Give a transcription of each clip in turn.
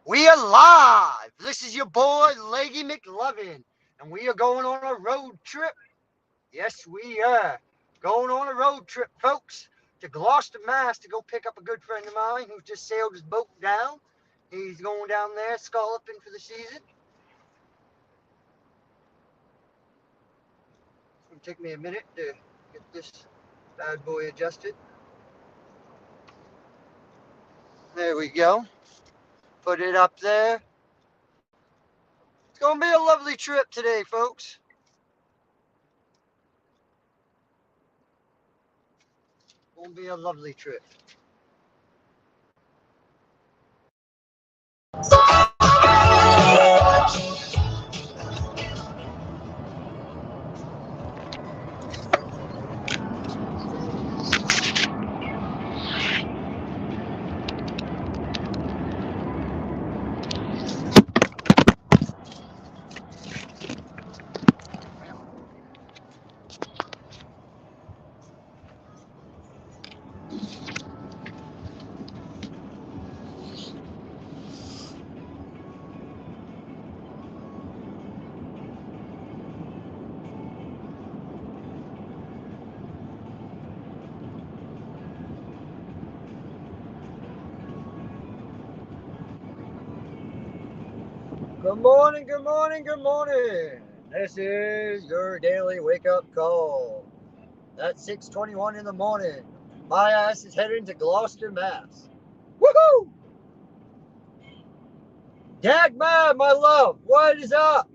We are live. This is your boy, Leggy McLovin, and we are going on a road trip. Yes, we are going on a road trip, folks, to Gloucester, Mass to go pick up a good friend of mine who just sailed his boat down. He's going down there scalloping for the season. It's going to take me a minute to get this bad boy adjusted. There we go. Put it up there. It's going to be a lovely trip today, folks. It's going to be a lovely trip. Good morning, good morning, good morning. This is your daily wake-up call. That's 6:21 in the morning. My ass is heading to Gloucester, Mass. Woohoo! Dagmar, my love, what is up?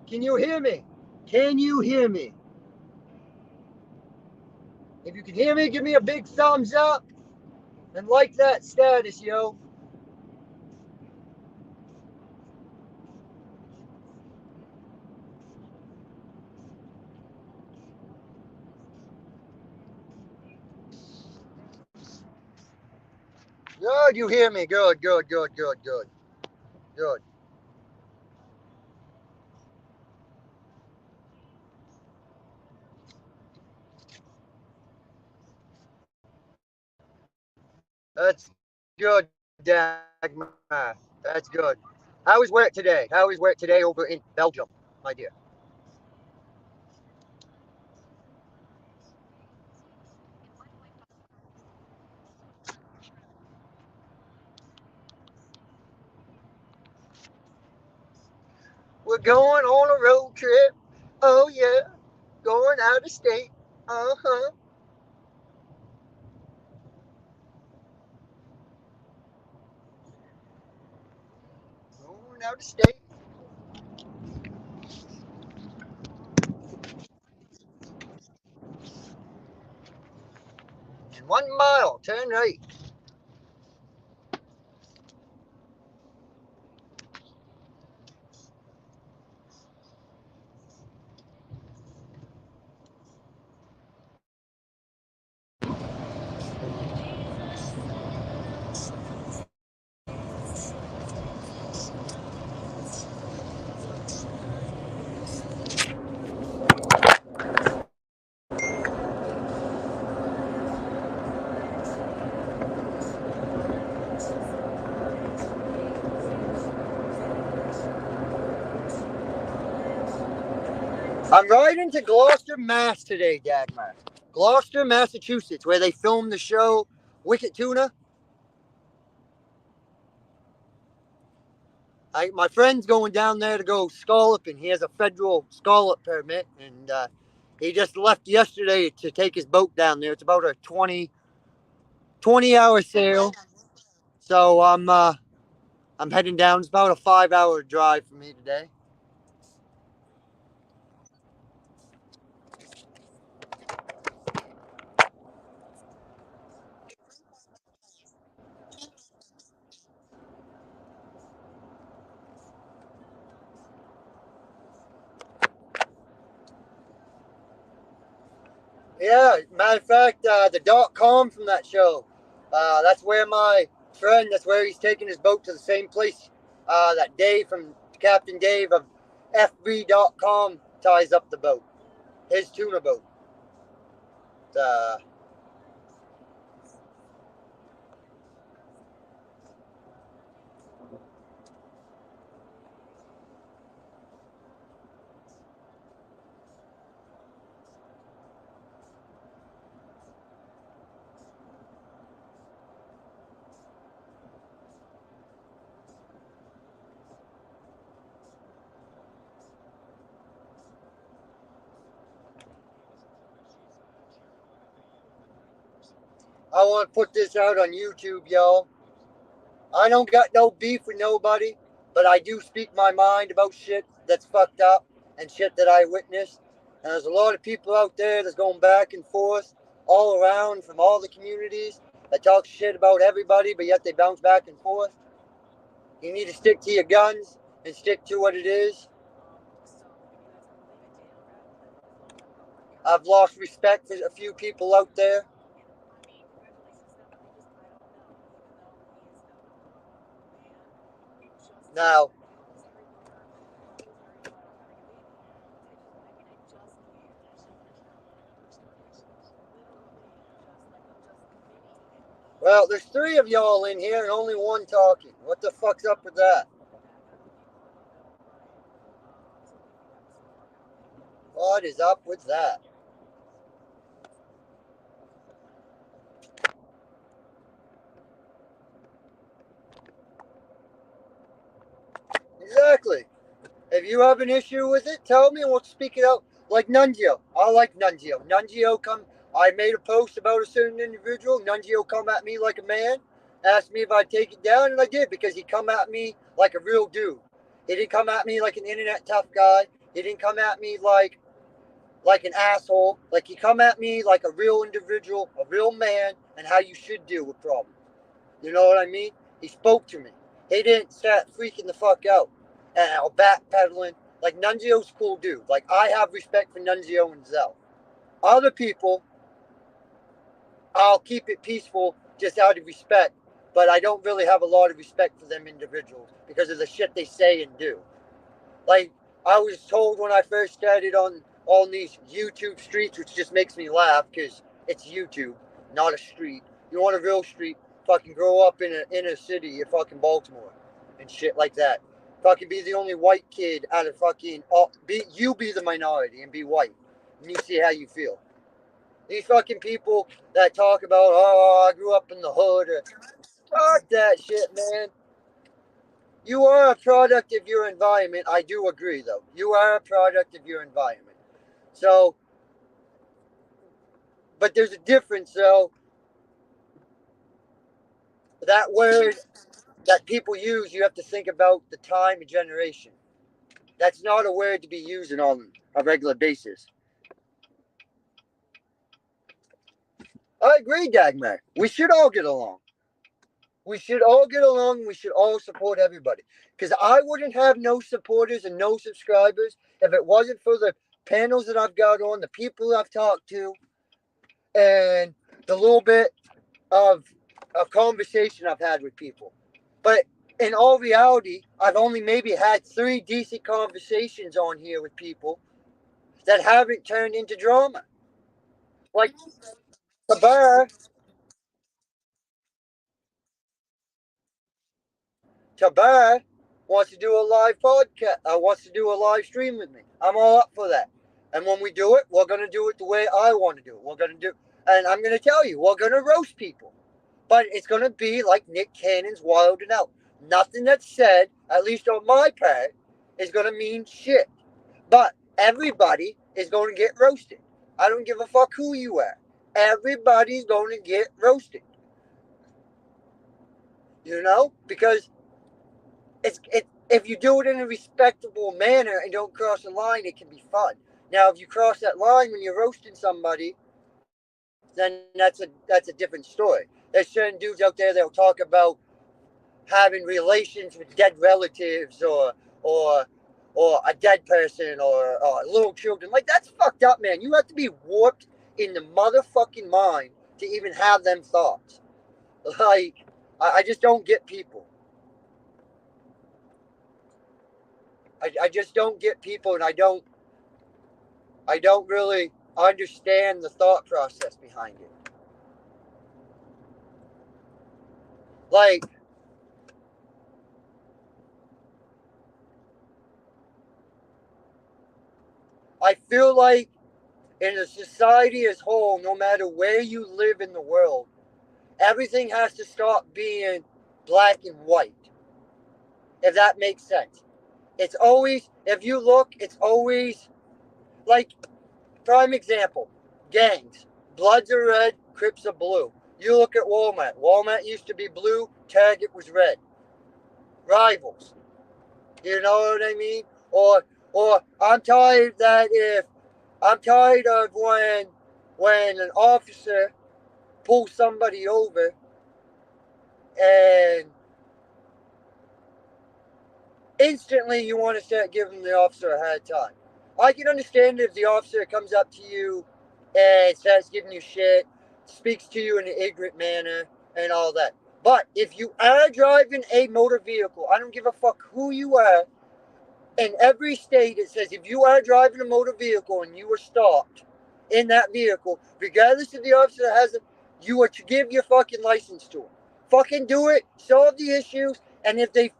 Can you hear me? Can you hear me? If you can hear me, give me a big thumbs up and like that status, yo. Good, you hear me. Good, good, good, good, good. Good. That's good, Dagmar. That's good. How is work today? How is work today over in Belgium, my dear? We're going on a road trip. Oh, yeah. Going out of state. Uh huh. Going out of state. In 1 mile, turn right. I'm riding to Gloucester, Mass today, Dagmar. Gloucester, Massachusetts, where they filmed the show Wicked Tuna. My friend's going down there to go scalloping. He has a federal scallop permit, and he just left yesterday to take his boat down there. It's about a 20 hour sail. So I'm heading down. It's about a 5 hour drive for me today. Yeah, matter of fact, the .com from that show. That's where my friend. That's where he's taking his boat to the same place. That Dave from Captain Dave of FB.com ties up the boat. His tuna boat. Uh, I want to put this out on YouTube, y'all. I don't got no beef with nobody, but I do speak my mind about shit that's fucked up and shit that I witnessed. And there's a lot of people out there that's going back and forth all around from all the communities that talk shit about everybody, but yet they bounce back and forth. You need to stick to your guns and stick to what it is. I've lost respect for a few people out there. Now, well, there's three of y'all in here and only one talking. What the fuck's up with that? What is up with that? Exactly. If you have an issue with it, tell me and we'll speak it out. Like Nunzio. I like Nunzio. Nunzio come. I made a post about a certain individual. Nunzio come at me like a man, asked me if I'd take it down, and I did because he come at me like a real dude. He didn't come at me like an internet tough guy. He didn't come at me like an asshole. Like he come at me like a real individual, a real man, and how you should deal with problems. You know what I mean? He spoke to me. He didn't start freaking the fuck out and backpedaling. Like Nunzio's cool dude. Like I have respect for Nunzio and Zell. Other people, I'll keep it peaceful just out of respect, but I don't really have a lot of respect for them individuals because of the shit they say and do. Like I was told when I first started on these YouTube streets, which just makes me laugh because it's YouTube, not a street. You want a real street? Fucking grow up in a inner city in fucking Baltimore and shit like that. Fucking be the only white kid out of fucking be the minority and be white, and you see how you feel. These fucking people that talk about I grew up in the hood or fuck that shit, man. You are a product of your environment. I do agree, though. You are a product of your environment. So, but there's a difference, though. That word that people use, you have to think about the time and generation. That's not a word to be using on a regular basis. I agree, Dagmar. We should all get along. We should all get along. We should all support everybody. Because I wouldn't have no supporters and no subscribers if it wasn't for the panels that I've got on, the people I've talked to, and the little bit of a conversation I've had with people. But in all reality, I've only maybe had 3 decent conversations on here with people that haven't turned into drama. Like Tabar, Tabar wants to do a live podcast, wants to do a live stream with me. I'm all up for that. And when we do it, we're going to do it the way I want to do it. We're going to do, and I'm going to tell you, we're going to roast people. But it's going to be like Nick Cannon's Wild and Out. Nothing that's said, at least on my part, is going to mean shit. But everybody is going to get roasted. I don't give a fuck who you are. Everybody's going to get roasted. You know? Because if you do it in a respectable manner and don't cross the line, it can be fun. Now, if you cross that line when you're roasting somebody, then that's a different story. There's certain dudes out there that'll talk about having relations with dead relatives or or a dead person or little children. Like that's fucked up, man. You have to be warped in the motherfucking mind to even have them thoughts. Like I just don't get people. I just don't get people, and I don't really understand the thought process behind it. Like I feel like in a society as whole, no matter where you live in the world, everything has to stop being black and white. If that makes sense. It's always, if you look, it's always like, prime example, gangs. Bloods are red, Crips are blue. You look at Walmart. Walmart used to be blue, Target was red. Rivals. You know what I mean? Or I'm tired that if I'm tired of when an officer pulls somebody over and instantly you want to start giving the officer a hard time. I can understand if the officer comes up to you and starts giving you shit, speaks to you in an ignorant manner, and all that. But if you are driving a motor vehicle, I don't give a fuck who you are. In every state, it says if you are driving a motor vehicle and you were stopped in that vehicle, regardless if the officer has it, you are to give your fucking license to them. Fucking do it, solve the issues, and if they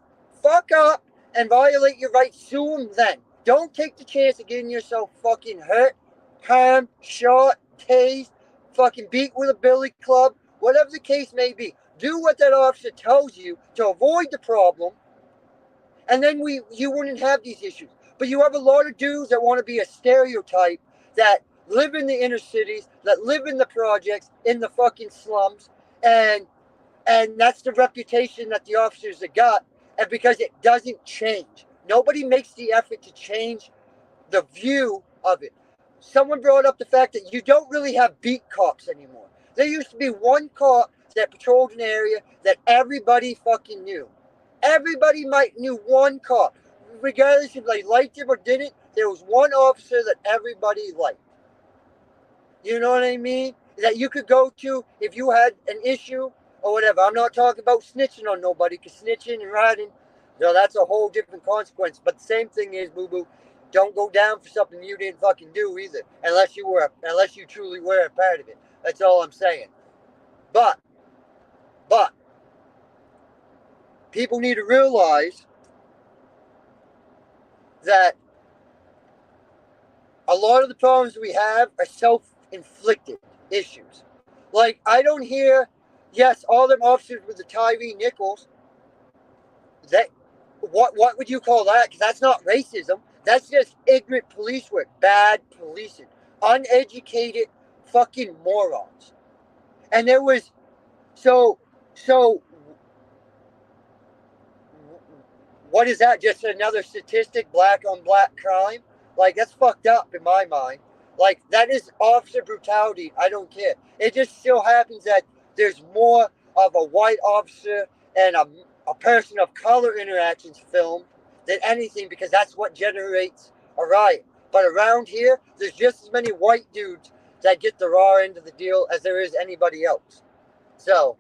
fuck up and violate your rights, sue them then. Don't take the chance of getting yourself fucking hurt, harmed, shot, tased, fucking beat with a billy club, whatever the case may be. Do what that officer tells you to avoid the problem, and then you wouldn't have these issues. But you have a lot of dudes that want to be a stereotype, that live in the inner cities, that live in the projects, in the fucking slums, and that's the reputation that the officers have got, and because it doesn't change. Nobody makes the effort to change the view of it. Someone brought up the fact that you don't really have beat cops anymore. There used to be one cop that patrolled an area that everybody fucking knew. Everybody might knew one cop. Regardless if they liked him or didn't, there was one officer that everybody liked. You know what I mean? That you could go to if you had an issue or whatever. I'm not talking about snitching on nobody, because snitching and riding, that's a whole different consequence. But the same thing is, boo boo, don't go down for something you didn't fucking do either, unless you truly were a part of it. That's all I'm saying. But people need to realize that a lot of the problems we have are self-inflicted issues. Like, I don't hear, yes, all them officers with the Tyree Nichols, that what would you call that? Because that's not racism. That's just ignorant police work, bad policing, uneducated fucking morons. And there was so what is that? Just another statistic, black on black crime? Like, that's fucked up in my mind. Like, that is officer brutality. I don't care. It just so happens that there's more of a white officer and a person of color interactions filmed than anything, because that's what generates a riot. But around here, there's just as many white dudes that get the raw end of the deal as there is anybody else. So,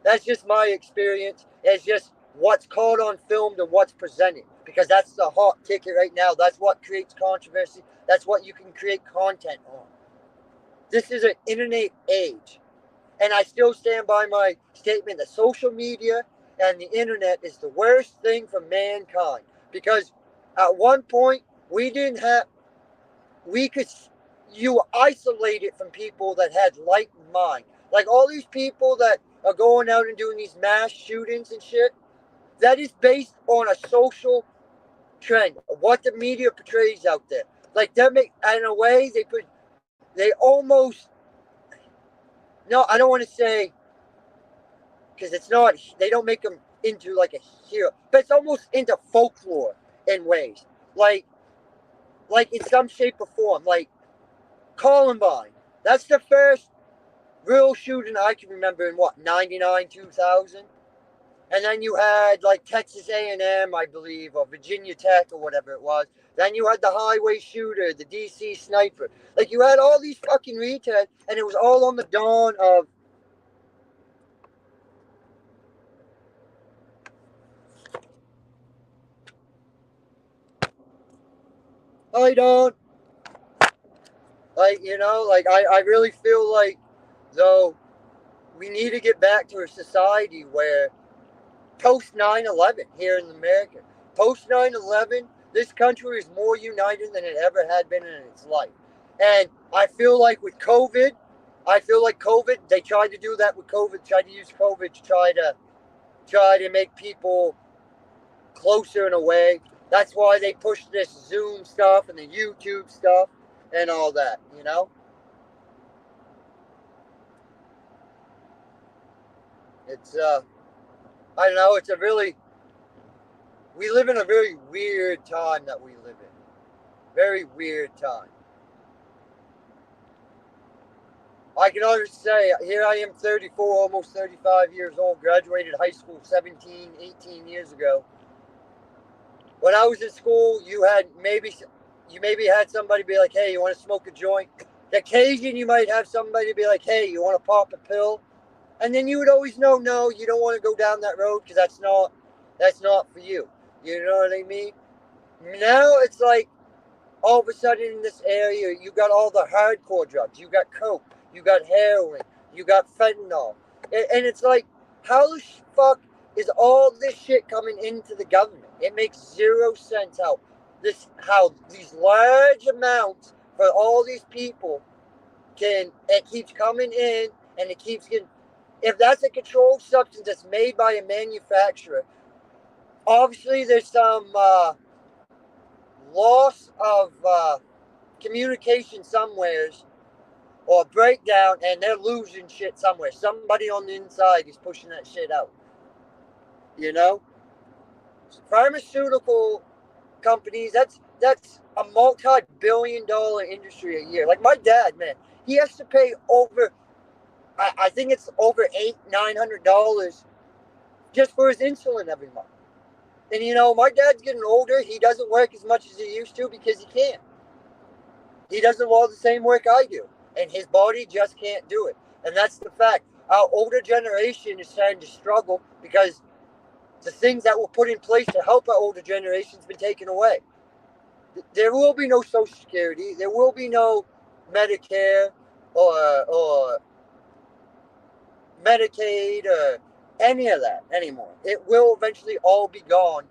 that's just my experience. It's just what's caught on film and what's presented, because that's the hot ticket right now. That's what creates controversy. That's what you can create content on. This is an internet age, and I still stand by my statement that social media and the internet is the worst thing for mankind, because at one point we could you isolated from people that had like mind. Like all these people that are going out and doing these mass shootings and shit, that is based on a social trend, what the media portrays out there. Like they make, in a way, they almost, no, I don't want to say, because it's not, they don't make them into like a hero, but it's almost into folklore in ways. Like in some shape or form, like Columbine. That's the first real shooting I can remember in what, 99, 2000? And then you had like Texas A&M, I believe, or Virginia Tech or whatever it was. Then you had the highway shooter, the DC sniper. Like you had all these fucking retards, and it was all on the dawn of. I don't. Like, like I really feel like, though, we need to get back to a society where post 9/11 here in America, post 9/11, this country is more united than it ever had been in its life. And I feel like with COVID, they tried to do that with COVID, tried to use COVID to try to make people closer in a way. That's why they pushed this Zoom stuff and the YouTube stuff and all that, It's I don't know. It's a really we live in a very weird time that we live in. Very weird time. I can honestly say, here I am 34, almost 35 years old, graduated high school 17, 18 years ago. When I was in school, you maybe had somebody be like, hey, you want to smoke a joint? The occasion you might have somebody be like, hey, you want to pop a pill? And then you would always know, no, you don't want to go down that road because that's not for you. You know what I mean? Now it's like all of a sudden in this area, you got all the hardcore drugs. You got coke, you got heroin, you got fentanyl, and it's like, how the fuck is all this shit coming into the government? It makes zero sense how these large amounts for all these people it keeps coming in and it keeps getting. If that's a controlled substance that's made by a manufacturer, obviously there's some loss of communication somewheres or breakdown and they're losing shit somewhere. Somebody on the inside is pushing that shit out. You know? Pharmaceutical companies, that's a multi-billion dollar industry a year. Like my dad, man, he has to pay over I think it's over $900 just for his insulin every month. And my dad's getting older. He doesn't work as much as he used to because he can't. He doesn't want the same work I do, and his body just can't do it. And that's the fact. Our older generation is starting to struggle because the things that were put in place to help our older generation has been taken away. There will be no Social Security. There will be no Medicare or Medicaid or any of that anymore. It will eventually all be gone.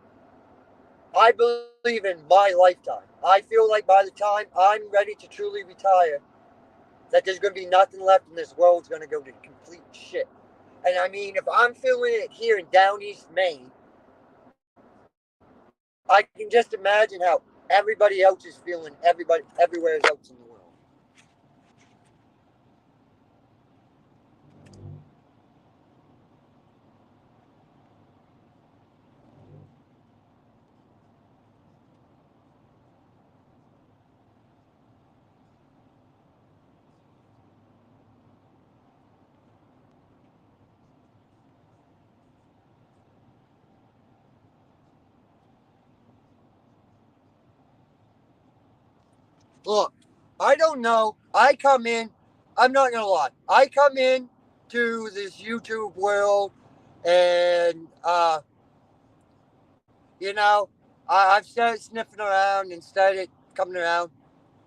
I believe in my lifetime. I feel like by the time I'm ready to truly retire, that there's going to be nothing left and this world's going to go to complete shit. And I mean, if I'm feeling it here in Down East Maine, I can just imagine how everybody else is feeling everywhere else in the world. Look, I don't know. I'm not going to lie. I come in to this YouTube world and, I've started sniffing around and started coming around.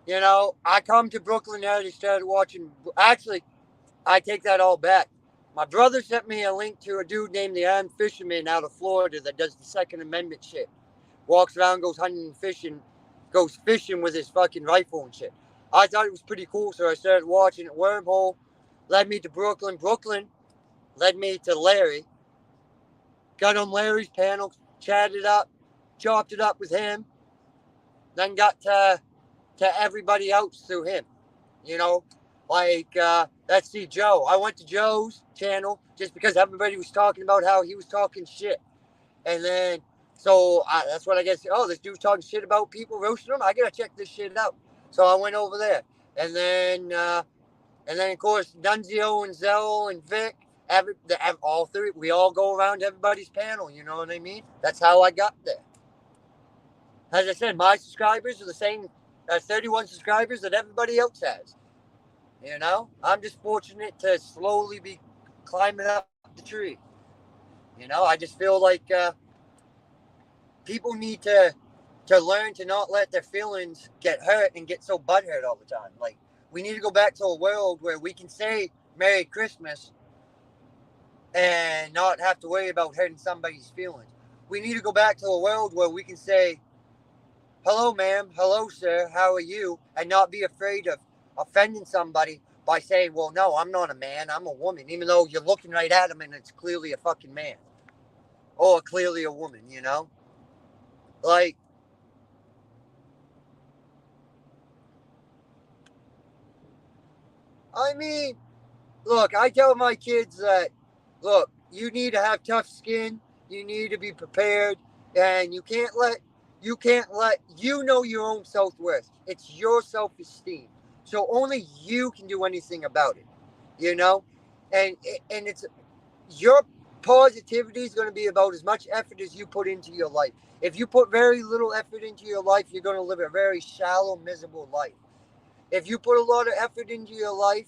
I come to Brooklyn area, started watching. Actually, I take that all back. My brother sent me a link to a dude named the Iron Fisherman out of Florida that does the Second Amendment shit. Walks around, goes hunting and fishing, goes fishing with his fucking rifle and shit. I thought it was pretty cool, so I started watching it. Wormhole led me to Brooklyn. Brooklyn led me to Larry. Got on Larry's panel, chatted up, chopped it up with him, then got to everybody else through him. You know, let's see, Joe. I went to Joe's channel just because everybody was talking about how he was talking shit. And then, that's what I guess. Oh, this dude's talking shit about people roasting him. I gotta check this shit out. So I went over there, and then of course Nunzio and Zell and Vic, all three. We all go around everybody's panel. You know what I mean? That's how I got there. As I said, my subscribers are the same 31 subscribers that everybody else has. I'm just fortunate to slowly be climbing up the tree. I just feel like people need to learn to not let their feelings get hurt and get so butthurt all the time. Like, we need to go back to a world where we can say Merry Christmas and not have to worry about hurting somebody's feelings. We need to go back to a world where we can say, hello, ma'am, hello, sir, how are you? And not be afraid of offending somebody by saying, well, no, I'm not a man, I'm a woman, even though you're looking right at him and it's clearly a fucking man. Or clearly a woman. Like, I mean, look, I tell my kids that, look, you need to have tough skin. You need to be prepared, and you know your own self worth. It's your self esteem. So only you can do anything about it. You know, and it's your positivity is going to be about as much effort as you put into your life. If you put very little effort into your life, you're going to live a very shallow, miserable life. If you put a lot of effort into your life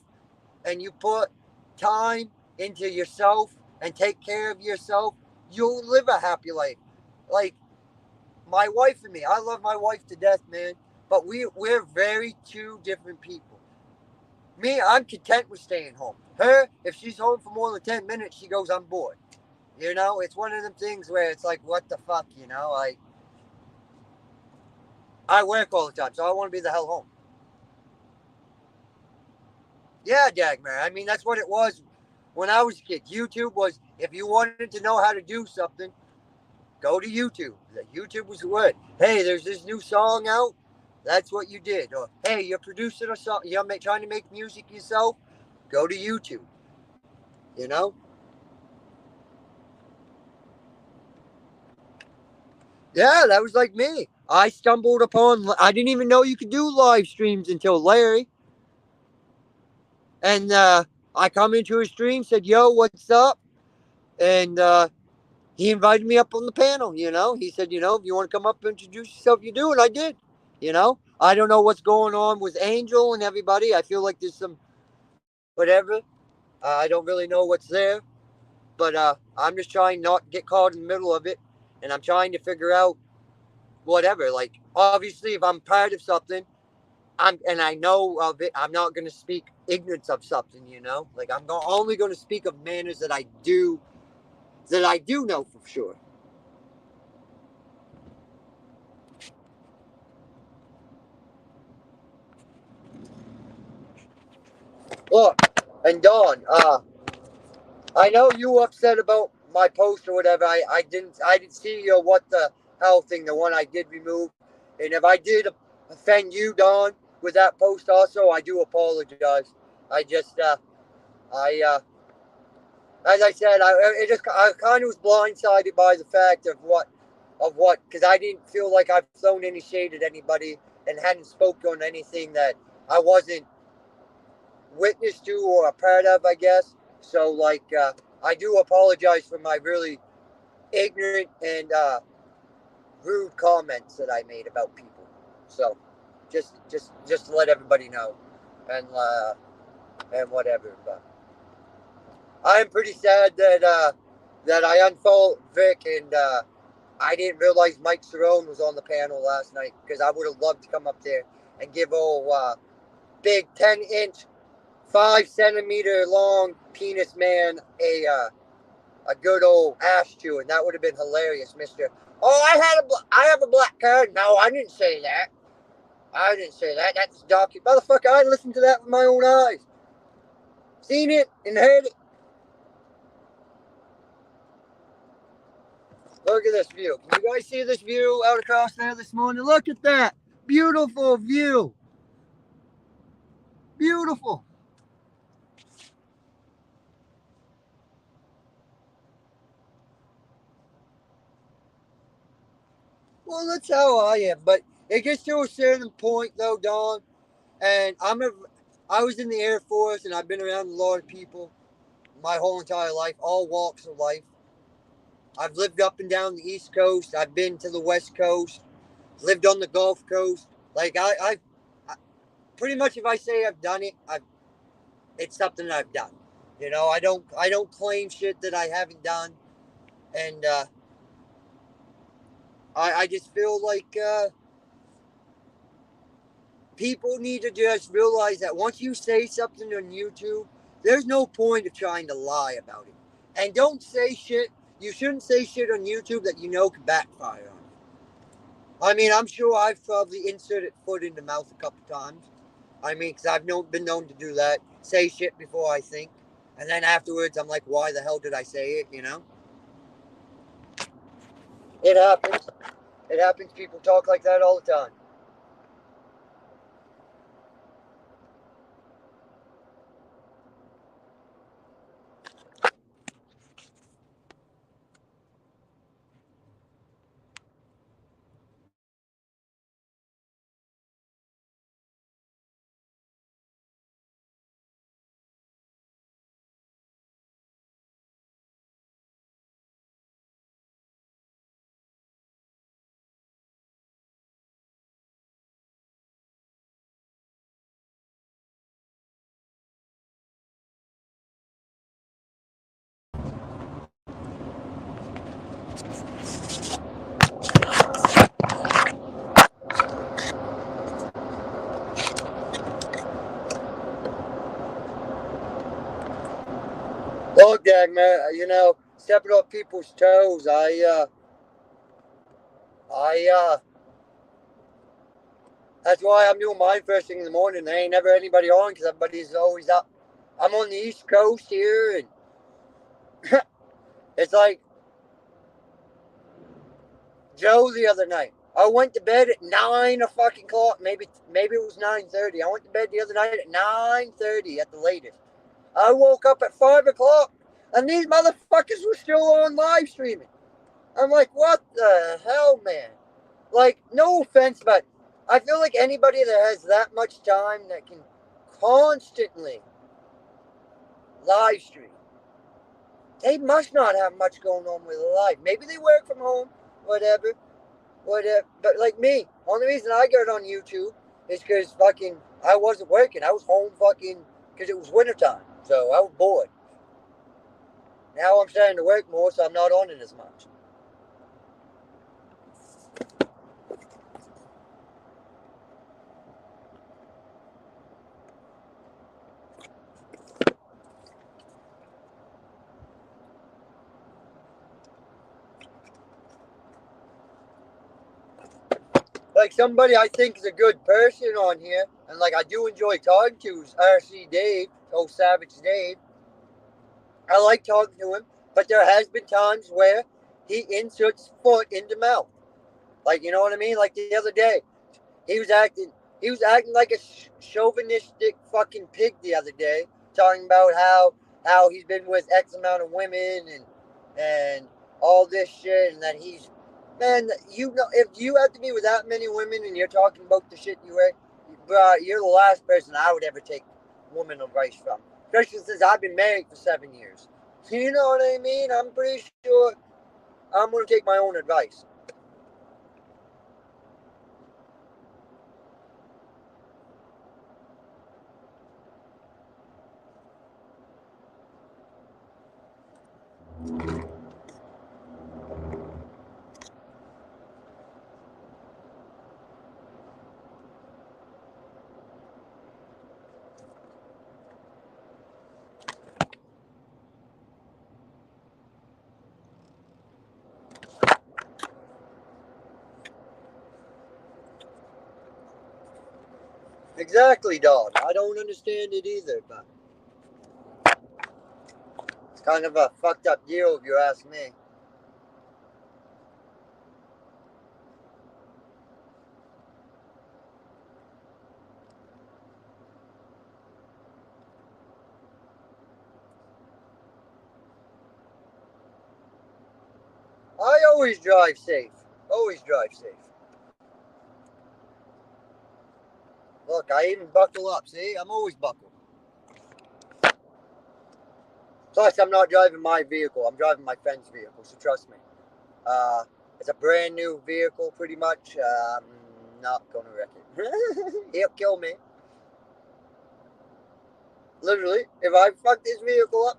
and you put time into yourself and take care of yourself, you'll live a happy life. Like my wife and me, I love my wife to death, man. But we're very two different people. Me, I'm content with staying home. Her, if she's home for more than 10 minutes, she goes, I'm bored. You know, it's one of them things where it's like, what the fuck, you know? I work all the time, so I want to be the hell home. Yeah, Dagmar. I mean, that's what it was when I was a kid. YouTube was, if you wanted to know how to do something, go to YouTube. YouTube was the word. Hey, there's this new song out. That's what you did. Or, hey, you're producing a song. You're trying to make music yourself. Go to YouTube. You know? Yeah, that was like me. I stumbled upon, I didn't even know you could do live streams until Larry. And I come into his stream, said, yo, what's up? And he invited me up on the panel, you know. He said, you know, if you want to come up and introduce yourself, you do. And I did, you know. I don't know what's going on with Angel and everybody. I feel like there's some whatever. I don't really know what's there. But I'm just trying not to get caught in the middle of it. And I'm trying to figure out whatever. Like, obviously, if I'm part of something, and I know of it, I'm not going to speak ignorance of something, you know. Like only going to speak of manners that I do know for sure. Look, and Dawn, I know you upset about my post or whatever. I didn't see your what the hell thing, the one I did remove, and if I did offend you, Dawn, with that post, also, I do apologize. I just I as I said, I kind of was blindsided by the fact of what because I didn't feel like I've thrown any shade at anybody and hadn't spoken on anything that I wasn't witness to or a part of, I guess. So like I do apologize for my really ignorant and rude comments that I made about people. So just to let everybody know and whatever. But I am pretty sad that I unfollowed Vic and I didn't realize Mike Cerrone was on the panel last night because I would have loved to come up there and give old big 10-inch, 5 centimeter long penis man a good old ass chewing. That would have been hilarious, Mister. Oh, I have a black card. No, I didn't say that. I didn't say that. That's motherfucker. I listened to that with my own eyes, seen it and heard it. Look at this view. Can you guys see this view out across there this morning? Look at that. Beautiful view. Beautiful. Well, that's how I am. But it gets to a certain point, though, Don. And I was in the Air Force, and I've been around a lot of people my whole entire life, all walks of life. I've lived up and down the East Coast. I've been to the West Coast. Lived on the Gulf Coast. Like I pretty much, if I say I've done it, it's something that I've done. You know, I don't claim shit that I haven't done, and I just feel like people need to just realize that once you say something on YouTube, there's no point of trying to lie about it. And don't say shit. You shouldn't say shit on YouTube that you know can backfire on. I mean, I'm sure I've probably inserted foot in the mouth a couple times. I mean, because been known to do that. Say shit before I think. And then afterwards, I'm like, why the hell did I say it, you know? It happens. It happens. People talk like that all the time. Look, Dag, man, stepping on people's toes. That's why I'm doing mine first thing in the morning. There ain't never anybody on because everybody's always up. I'm on the East Coast here, and it's like Joe the other night. I went to bed at 9 o'clock. Maybe it was 9:30. I went to bed the other night at 9:30 at the latest. I woke up at 5 o'clock, and these motherfuckers were still on live streaming. I'm like, what the hell, man? Like, no offense, but I feel like anybody that has that much time that can constantly live stream, they must not have much going on with their life. Maybe they work from home, whatever. But like me, only reason I got on YouTube is because fucking I wasn't working. I was home fucking because it was wintertime. So I was bored. Now I'm starting to work more, so I'm not on it as much. Like somebody I think is a good person on here, and like I do enjoy talking to is RC Dave, oh Savage Dave. I like talking to him, but there has been times where he inserts foot into mouth. Like, you know what I mean? Like the other day, he was acting he was acting like a chauvinistic fucking pig the other day, talking about how he's been with X amount of women and all this shit, and that he's man, if you have to be with that many women and you're talking about the shit you wear, bro, you're the last person I would ever take woman advice from. Especially since I've been married for 7 years. You know what I mean? I'm pretty sure I'm gonna take my own advice. Exactly, dog. I don't understand it either, but it's kind of a fucked up deal if you ask me. I always drive safe. Always drive safe. Look, I even buckle up. See, I'm always buckled. Plus, I'm not driving my vehicle. I'm driving my friend's vehicle, so trust me. Uh, it's a brand new vehicle, pretty much. I'm not gonna wreck it. He'll kill me. Literally, if I fuck this vehicle up,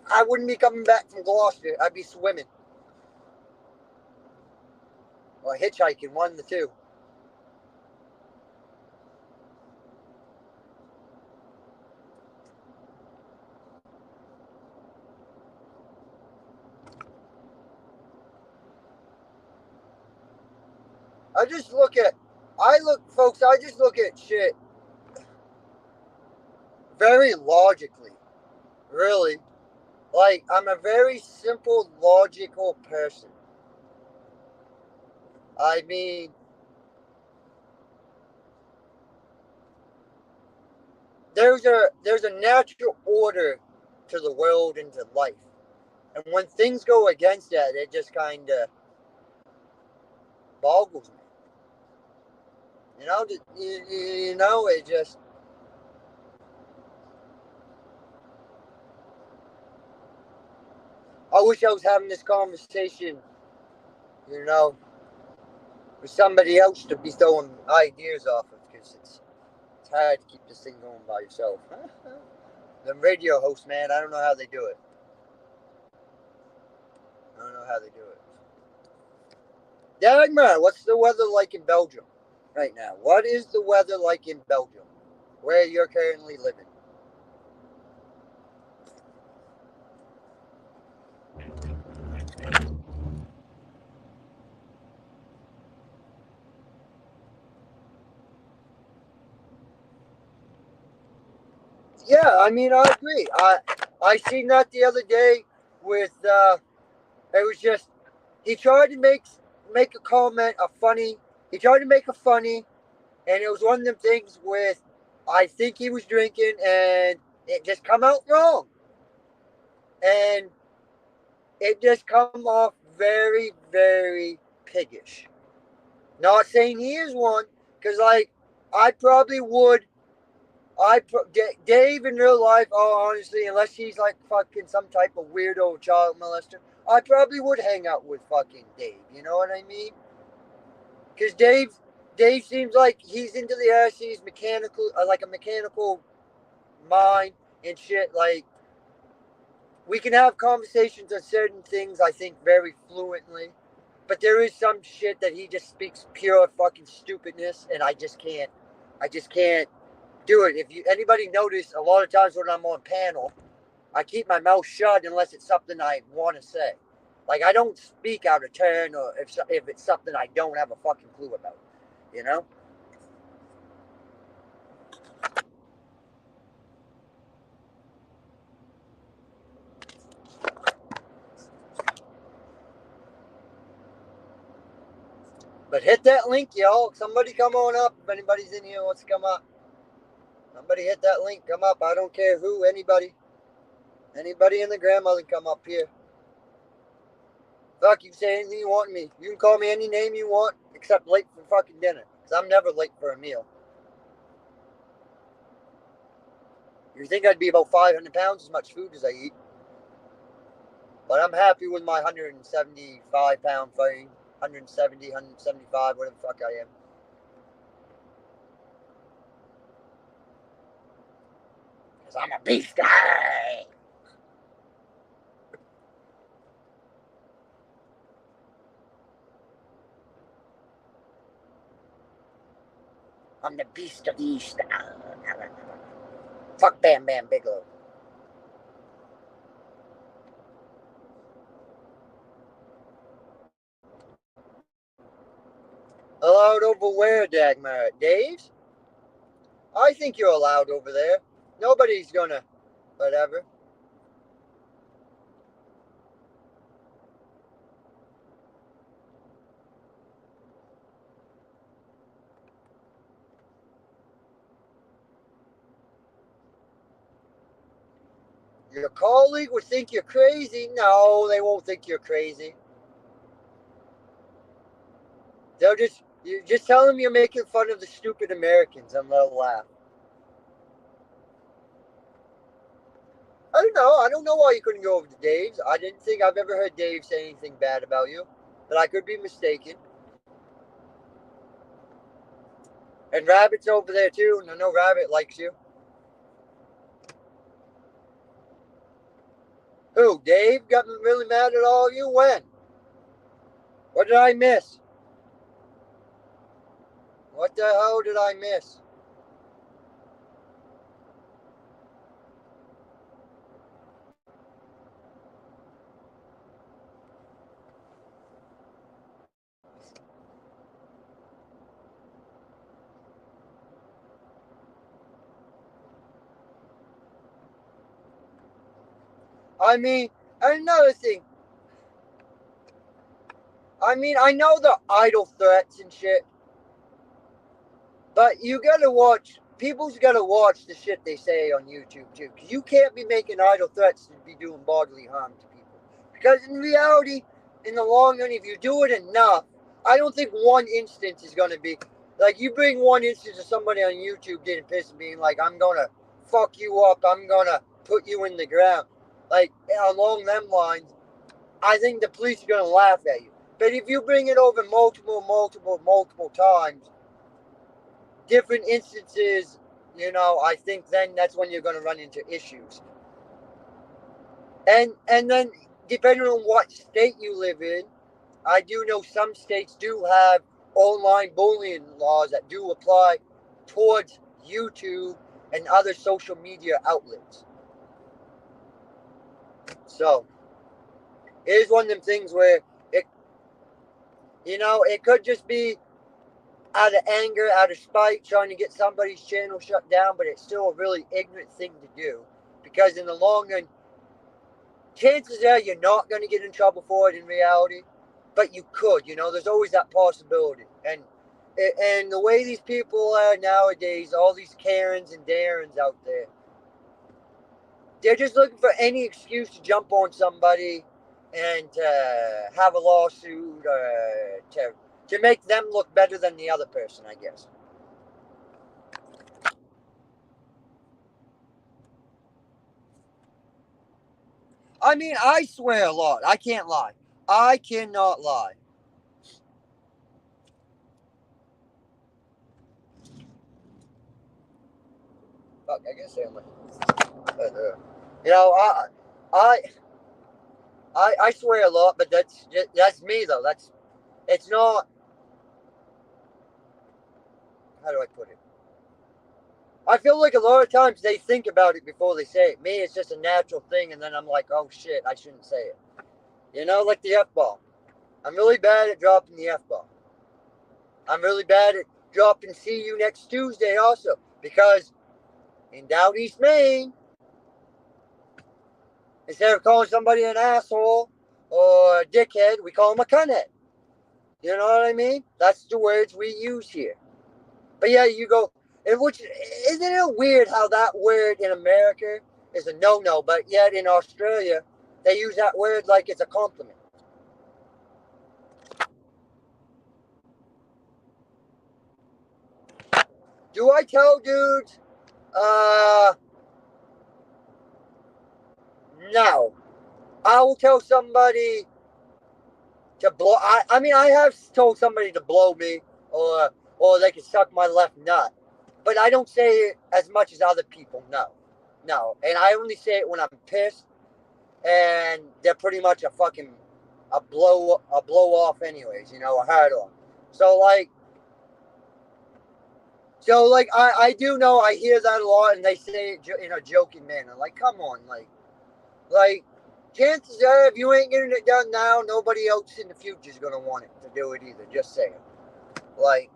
I wouldn't be coming back from Gloucester. I'd be swimming or hitchhiking, one of the two. I just look at, folks, I just look at shit very logically, really. Like, I'm a very simple, logical person. I mean, there's a natural order to the world and to life. And when things go against that, it just kind of boggles me. It just, I wish I was having this conversation, you know, with somebody else to be throwing ideas off of, because it's hard to keep this thing going by yourself. The radio host, man, I don't know how they do it. I don't know how they do it. Dagmar, what's the weather like in Belgium right now? What is the weather like in Belgium, where you're currently living? Yeah, I mean, I agree. I seen that the other day with it was just he tried to make a comment, a funny. He tried to make a funny, and it was one of them things with I think he was drinking, and it just come out wrong, and it just come off very, very piggish. Not saying he is one, because like I probably would. Dave in real life, oh, honestly, unless he's like fucking some type of weirdo child molester, I probably would hang out with fucking Dave. You know what I mean? Because Dave seems like he's into the ass. He's mechanical, like a mechanical mind and shit. Like we can have conversations on certain things. I think very fluently, but there is some shit that he just speaks pure fucking stupidness, and I just can't. I just can't do it. If you anybody notice, a lot of times when I'm on panel, I keep my mouth shut unless it's something I want to say. Like I don't speak out of turn, or if it's something I don't have a fucking clue about, you know. But hit that link, y'all. Somebody come on up. If anybody's in here wants to come up, somebody hit that link. Come up. I don't care who. Anybody in the grandmother come up here. Fuck, you can say anything you want to me. You can call me any name you want, except late for fucking dinner. Because I'm never late for a meal. You think I'd be about 500 pounds as much food as I eat. But I'm happy with my 175-pound frame. 170, 175, whatever the fuck I am. Because I'm a beast guy. I'm the beast of the East. Fuck Bam Bam Bigelow. Allowed over where, Dagmar? Dave's? I think you're allowed over there. Nobody's gonna. Whatever. Your colleague would think you're crazy. No, they won't think you're crazy. They'll you just tell them you're making fun of the stupid Americans and they'll laugh. I don't know. I don't know why you couldn't go over to Dave's. I didn't think I've ever heard Dave say anything bad about you, but I could be mistaken. And Rabbit's over there too, and I know Rabbit likes you. Who? Dave got really mad at all of you? When? What did I miss? What the hell did I miss? I mean, another thing. I mean, I know the idle threats and shit, but you gotta watch. People's gotta watch the shit they say on YouTube too, because you can't be making idle threats and be doing bodily harm to people. Because in reality, in the long run, if you do it enough, I don't think one instance is gonna be like you bring one instance of somebody on YouTube getting pissed and being like, "I'm gonna fuck you up. I'm gonna put you in the ground." Like along them lines, I think the police are gonna laugh at you. But if you bring it over multiple times, different instances, I think then that's when you're going to run into issues. And then depending on what state you live in, I do know some states do have online bullying laws that do apply towards YouTube and other social media outlets. So it is one of them things where it could just be out of anger, out of spite, trying to get somebody's channel shut down, but it's still a really ignorant thing to do. Because in the long run, chances are you're not going to get in trouble for it in reality, but you could, there's always that possibility. And the way these people are nowadays, all these Karens and Darrens out there, they're just looking for any excuse to jump on somebody and have a lawsuit to make them look better than the other person, I guess. I mean, I swear a lot. I can't lie. I cannot lie. Fuck, I guess I'm like, I, I swear a lot, but that's me though. It's not. How do I put it? I feel like a lot of times they think about it before they say it. Me, it's just a natural thing, and then I'm like, oh shit, I shouldn't say it. Like the F-bomb. I'm really bad at dropping the F-bomb. I'm really bad at dropping see you next Tuesday also, because in down East Maine, instead of calling somebody an asshole or a dickhead, we call them a cunhead. You know what I mean? That's the words we use here. But yeah, you go, and which isn't it weird how that word in America is a no-no, but yet in Australia they use that word like it's a compliment. Do I tell dudes? No. I will tell somebody to blow. I mean, I have told somebody to blow me, or they can suck my left nut, but I don't say it as much as other people. No, and I only say it when I'm pissed, and they're pretty much a blow off, anyways. A hard on. So like, I do know I hear that a lot, and they say it in a joking manner. Like, come on, like. Chances are, if you ain't getting it done now, nobody else in the future is gonna want it to do it either. Just saying. Like,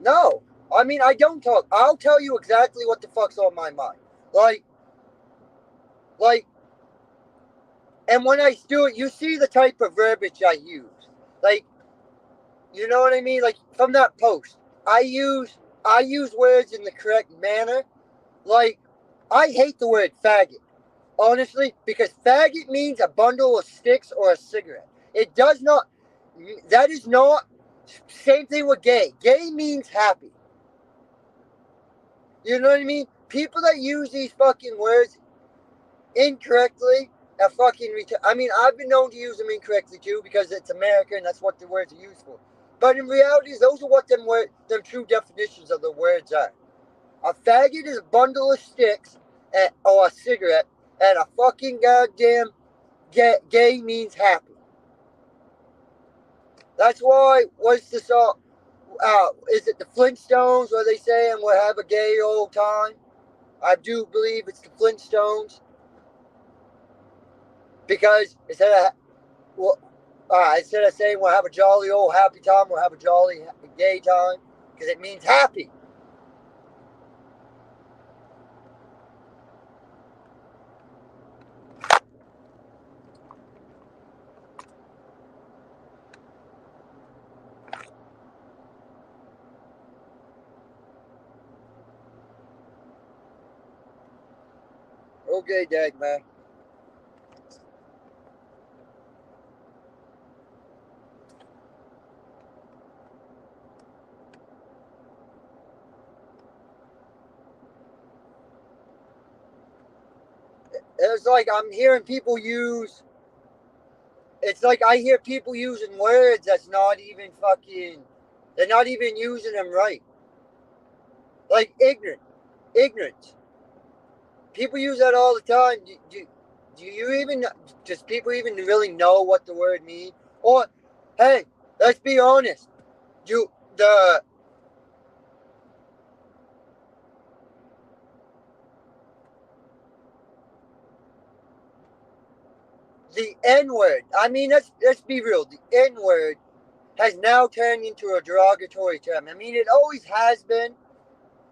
no. I mean, I don't talk. I'll tell you exactly what the fuck's on my mind. Like, and when I do it, you see the type of verbiage I use. Like, you know what I mean? Like, from that post, I use words in the correct manner. Like, I hate the word faggot. Honestly, because faggot means a bundle of sticks or a cigarette. It does not. That is not. Same thing with gay. Gay means happy. You know what I mean? People that use these fucking words incorrectly are fucking. I mean, I've been known to use them incorrectly too because it's America and that's what the words are used for. But in reality, those are what them true definitions of the words are. A faggot is a bundle of sticks or a cigarette, and a fucking goddamn gay means happy. That's why, what's the song? Is it the Flintstones where they say, and we'll have a gay old time? I do believe it's the Flintstones. Because instead of saying we'll have a jolly old happy time, we'll have a jolly gay time. Because it means happy. Okay, Dag, man. It's like I'm hearing people use. It's like I hear people using words that's not even fucking. They're not even using them right. Like ignorant. ignorance. People use that all the time. Do you even, does people even really know what the word means? Or, hey, let's be honest. Do the N word. I mean, let's be real. The N word has now turned into a derogatory term. I mean, it always has been,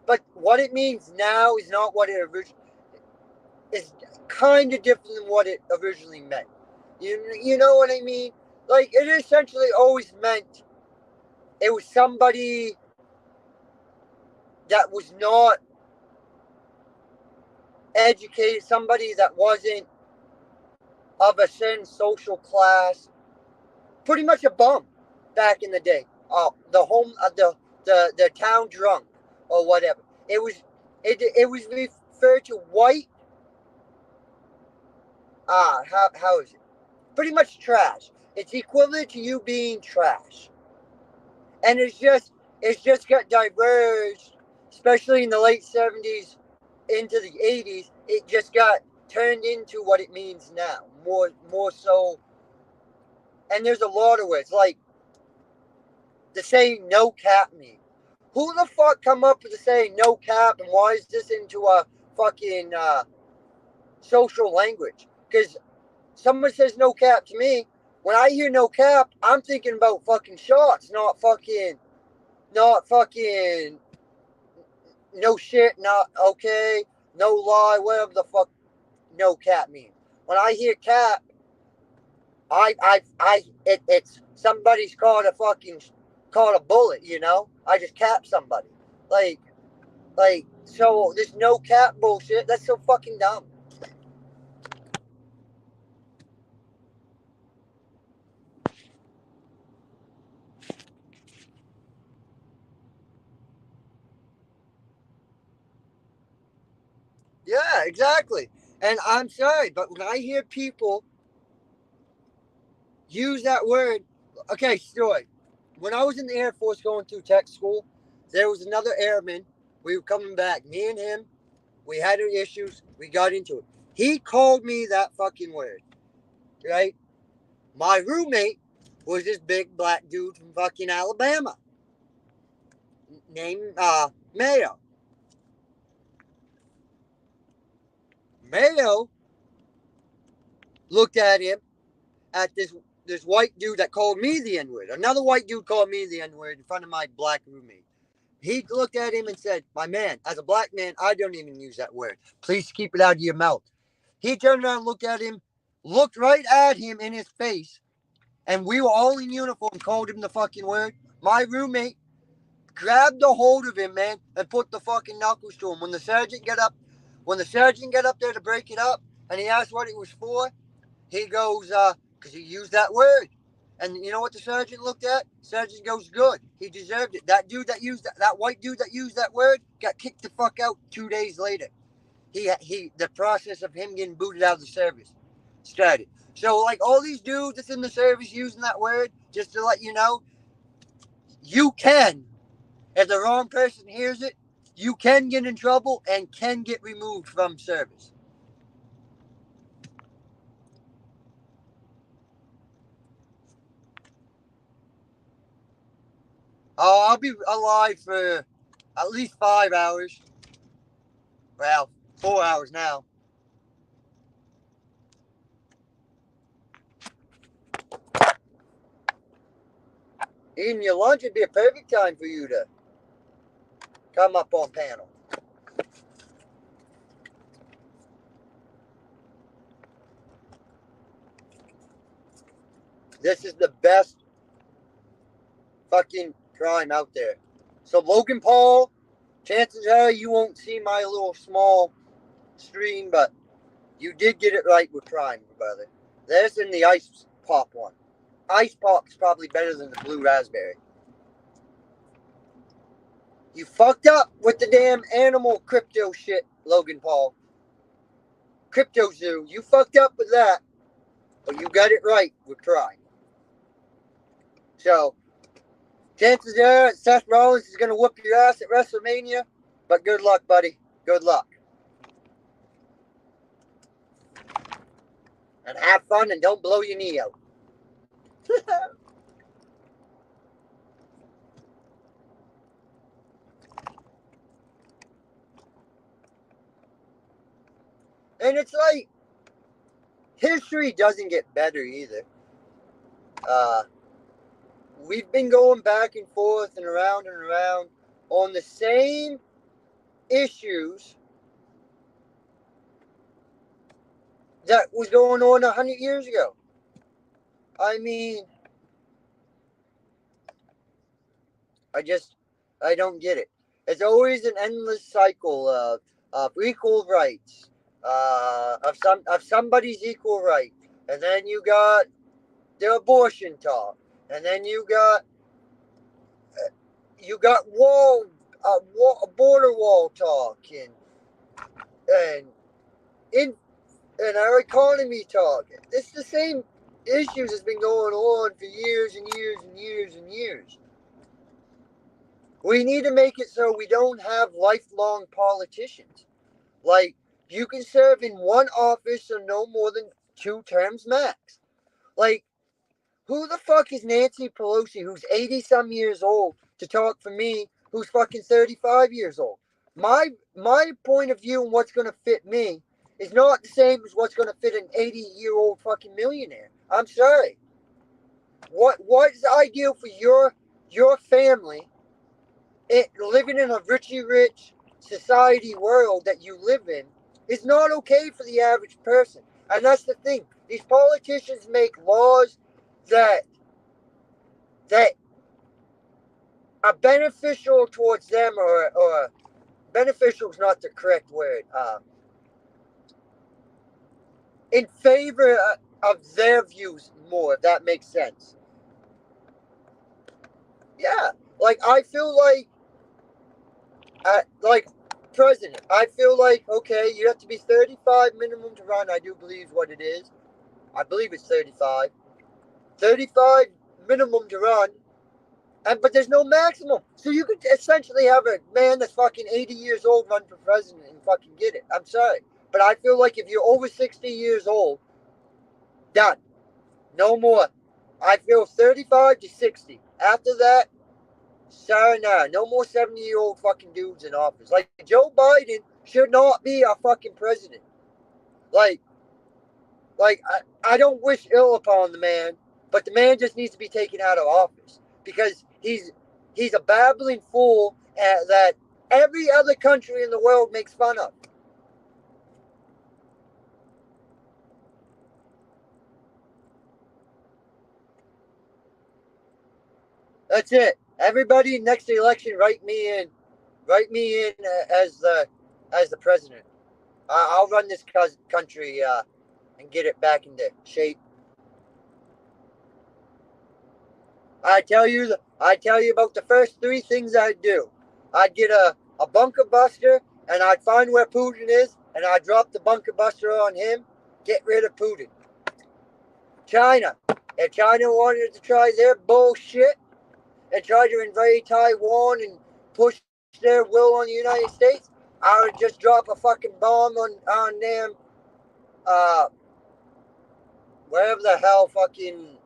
but what it means now is not what it originally is. Kind of different than what it originally meant. You know what I mean? Like, it essentially always meant it was somebody that was not educated, somebody that wasn't of a certain social class, pretty much a bum back in the day. The town drunk or whatever. It was referred to white. How is it? Pretty much trash. It's equivalent to you being trash, and it's just got diverged, especially in the late '70s into the '80s. It just got turned into what it means now, more so. And there's a lot of words like the saying "no cap" me. Who the fuck come up with the saying "no cap" and why is this into a fucking social language? Because someone says "no cap" to me, when I hear "no cap," I'm thinking about fucking shots, not fucking no shit, not okay, no lie, whatever the fuck "no cap" means. When I hear "cap," it's somebody's caught a bullet, you know? I just capped somebody. Like, so this "no cap" bullshit, that's so fucking dumb. Yeah, exactly. And I'm sorry, but when I hear people use that word, okay, story. When I was in the Air Force going through tech school, there was another airman. We were coming back. Me and him, we had our issues. We got into it. He called me that fucking word, right? My roommate was this big black dude from fucking Alabama named Mayo. Mayo looked at him, at this white dude that called me the N word. Another white dude called me the N word in front of my black roommate. He looked at him and said, "My man, as a black man, I don't even use that word. Please keep it out of your mouth." He turned around, looked at him, looked right at him in his face, and we were all in uniform, called him the fucking word. My roommate grabbed a hold of him, man, and put the fucking knuckles to him. When the sergeant got up there to break it up, and he asked what it was for, he goes, because he used that word. And you know what the sergeant looked at? Sergeant goes, "Good. He deserved it." That dude that used that white dude that used that word got kicked the fuck out 2 days later. The process of him getting booted out of the service started. So like all these dudes that's in the service using that word, just to let you know, you can, if the wrong person hears it, you can get in trouble and can get removed from service. Oh, I'll be alive for at least 5 hours. Well, 4 hours now. Eating your lunch would be a perfect time for you to come up on panel. This is the best fucking crime out there. So Logan Paul, chances are you won't see my little small stream, but you did get it right with crime, brother. This and the ice pop one. Ice pop is probably better than the blue raspberry. You fucked up with the damn animal crypto shit, Logan Paul. Crypto Zoo, you fucked up with that, but you got it right with crime. So, chances are Seth Rollins is going to whoop your ass at WrestleMania, but good luck, buddy. Good luck. And have fun and don't blow your knee out. And it's like, history doesn't get better either. We've been going back and forth and around on the same issues that was going on 100 years ago. I mean, I don't get it. It's always an endless cycle of equal rights, of somebody's equal right, and then you got the abortion talk, and then you got border wall talk, and in and our economy talk. It's the same issues that's been going on for years and years and years and years. We need to make it so we don't have lifelong politicians. Like, you can serve in one office for no more than 2 terms max. Like, who the fuck is Nancy Pelosi, who's 80 some years old, to talk for me, who's fucking 35 years old? My point of view and what's going to fit me is not the same as what's going to fit an 80-year-old fucking millionaire. I'm sorry. What is ideal for your family, living in a rich society world that you live in, is not okay for the average person. And that's the thing. These politicians make laws that are beneficial towards them, or beneficial is not the correct word. In favor of their views more, if that makes sense. Yeah, like I feel like president. I feel like, okay, you have to be 35 minimum to run. I do believe what it is. I believe it's 35. 35 minimum to run. But there's no maximum. So you could essentially have a man that's fucking 80 years old run for president and fucking get it. I'm sorry. But I feel like if you're over 60 years old, done. No more. I feel 35 to 60. After that, sayonara. No more 70-year-old fucking dudes in office. Like, Joe Biden should not be our fucking president. Like I don't wish ill upon the man, but the man just needs to be taken out of office because he's a babbling fool that every other country in the world makes fun of. That's it. Everybody next to the election, write me in as the president. I'll run this country and get it back into shape. I tell you about the first 3 things I'd do. I'd get a bunker buster, and I'd find where Putin is, and I'd drop the bunker buster on him. Get rid of Putin. China. If China wanted to try their bullshit and try to invade Taiwan and push their will on the United States, I would just drop a fucking bomb on them. Wherever the hell fucking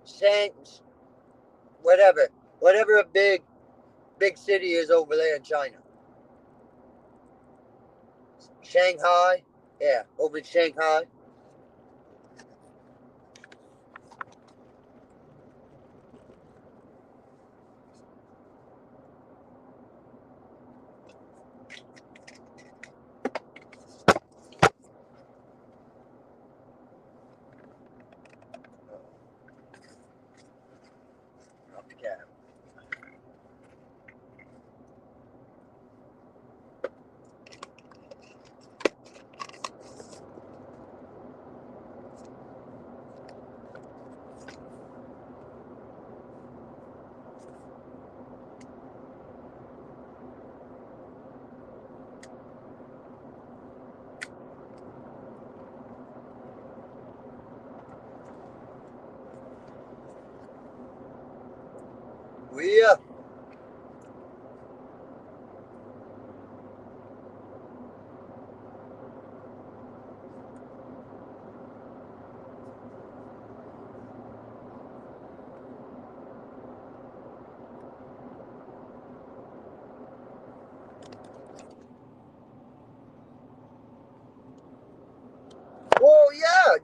Saints, whatever a big city is over there in China. Shanghai, yeah, over in Shanghai. Drop the cab. We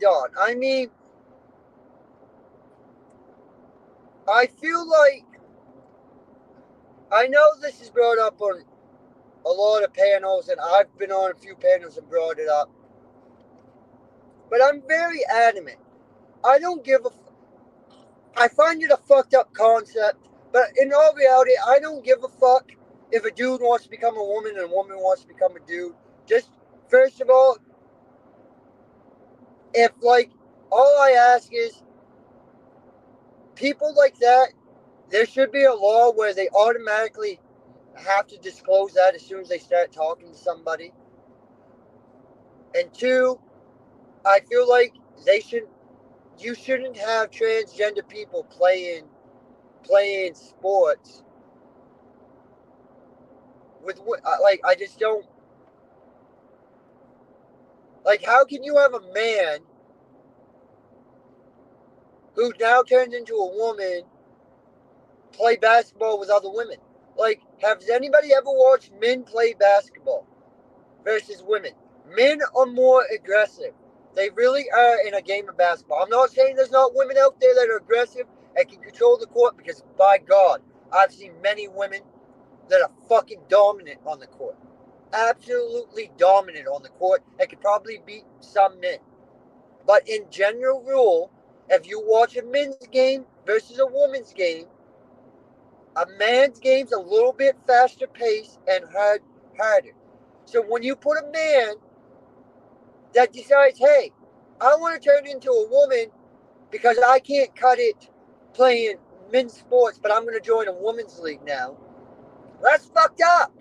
Don. I mean, I feel like I know this is brought up on a lot of panels, and I've been on a few panels and brought it up. But I'm very adamant. I don't give a. I find it a fucked up concept, but in all reality, I don't give a fuck if a dude wants to become a woman and a woman wants to become a dude. Just first of all, if like all I ask is people like that, there should be a law where they automatically have to disclose that as soon as they start talking to somebody. And two, I feel like you shouldn't have transgender people playing sports with like I just don't like how can you have a man who now turns into a woman play basketball with other women? Like, has anybody ever watched men play basketball versus women? Men are more aggressive. They really are in a game of basketball. I'm not saying there's not women out there that are aggressive and can control the court because, by God, I've seen many women that are fucking dominant on the court. Absolutely dominant on the court and could probably beat some men. But in general rule, if you watch a men's game versus a woman's game, a man's game's a little bit faster paced and harder. So when you put a man that decides, hey, I want to turn into a woman because I can't cut it playing men's sports, but I'm going to join a women's league now. That's fucked up.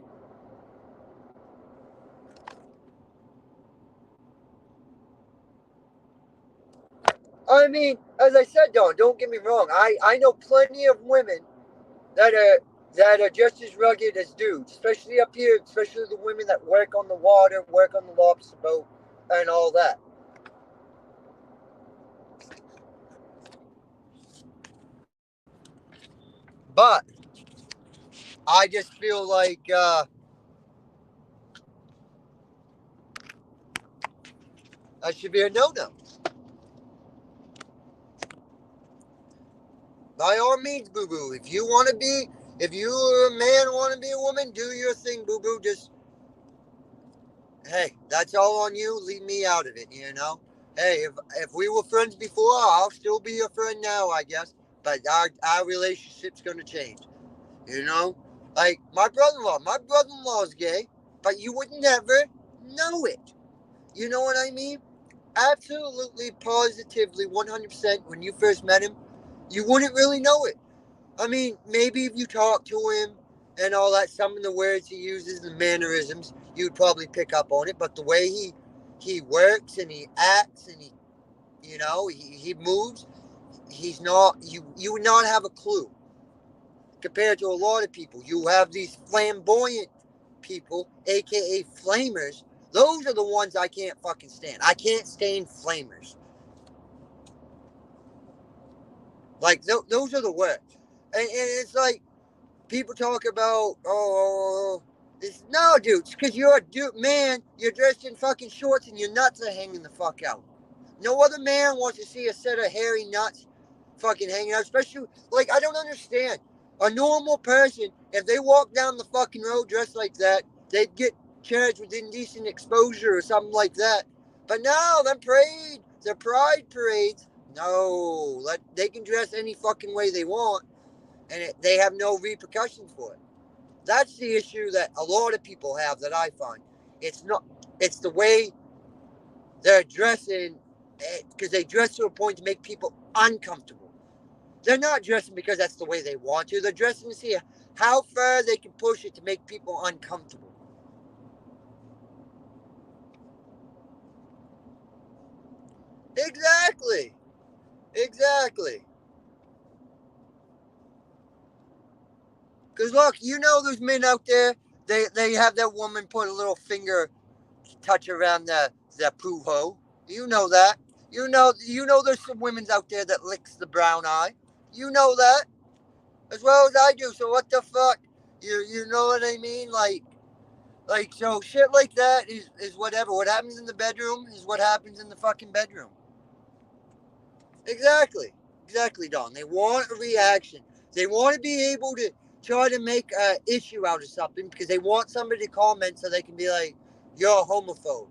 I mean, as I said, don't get me wrong. I know plenty of women that are just as rugged as dudes, especially up here, especially the women that work on the water, work on the lobster boat, and all that. But I just feel like that should be a no-no. By all means, boo boo. If you a man want to be a woman, do your thing, boo boo. Just hey, that's all on you. Leave me out of it. Hey, if we were friends before, I'll still be your friend now, I guess. But our relationship's gonna change. You know, like my brother-in-law is gay, but you would never know it. You know what I mean? Absolutely, positively, 100%. When you first met him, you wouldn't really know it. I mean, maybe if you talk to him and all that, some of the words he uses, the mannerisms, you'd probably pick up on it. But the way he works and he acts and he moves, he's not you would not have a clue compared to a lot of people. You have these flamboyant people, aka flamers. Those are the ones I can't fucking stand. I can't stand flamers. Like those are the worst. And it's like people talk about, it's no, dude, it's because you're a dude, man. You're dressed in fucking shorts and your nuts are hanging the fuck out. No other man wants to see a set of hairy nuts fucking hanging out, especially, like, I don't understand. A normal person, if they walk down the fucking road dressed like that, they'd get charged with indecent exposure or something like that. But no, their pride parades, no, they can dress any fucking way they want and they have no repercussions for it. That's the issue that a lot of people have that I find. It's not. It's the way they're dressing because they dress to a point to make people uncomfortable. They're not dressing because that's the way they want to. They're dressing to see how far they can push it to make people uncomfortable. Exactly. Exactly. Because look, there's men out there. They have that woman put a little finger touch around the poo hole. You know that. You know there's some women's out there that licks the brown eye. You know that as well as I do. So what the fuck? You know what I mean? Like so shit like that is whatever. What happens in the bedroom is what happens in the fucking bedroom. Exactly. Exactly, Don. They want a reaction. They want to be able to try to make an issue out of something because they want somebody to comment so they can be like, you're a homophobe.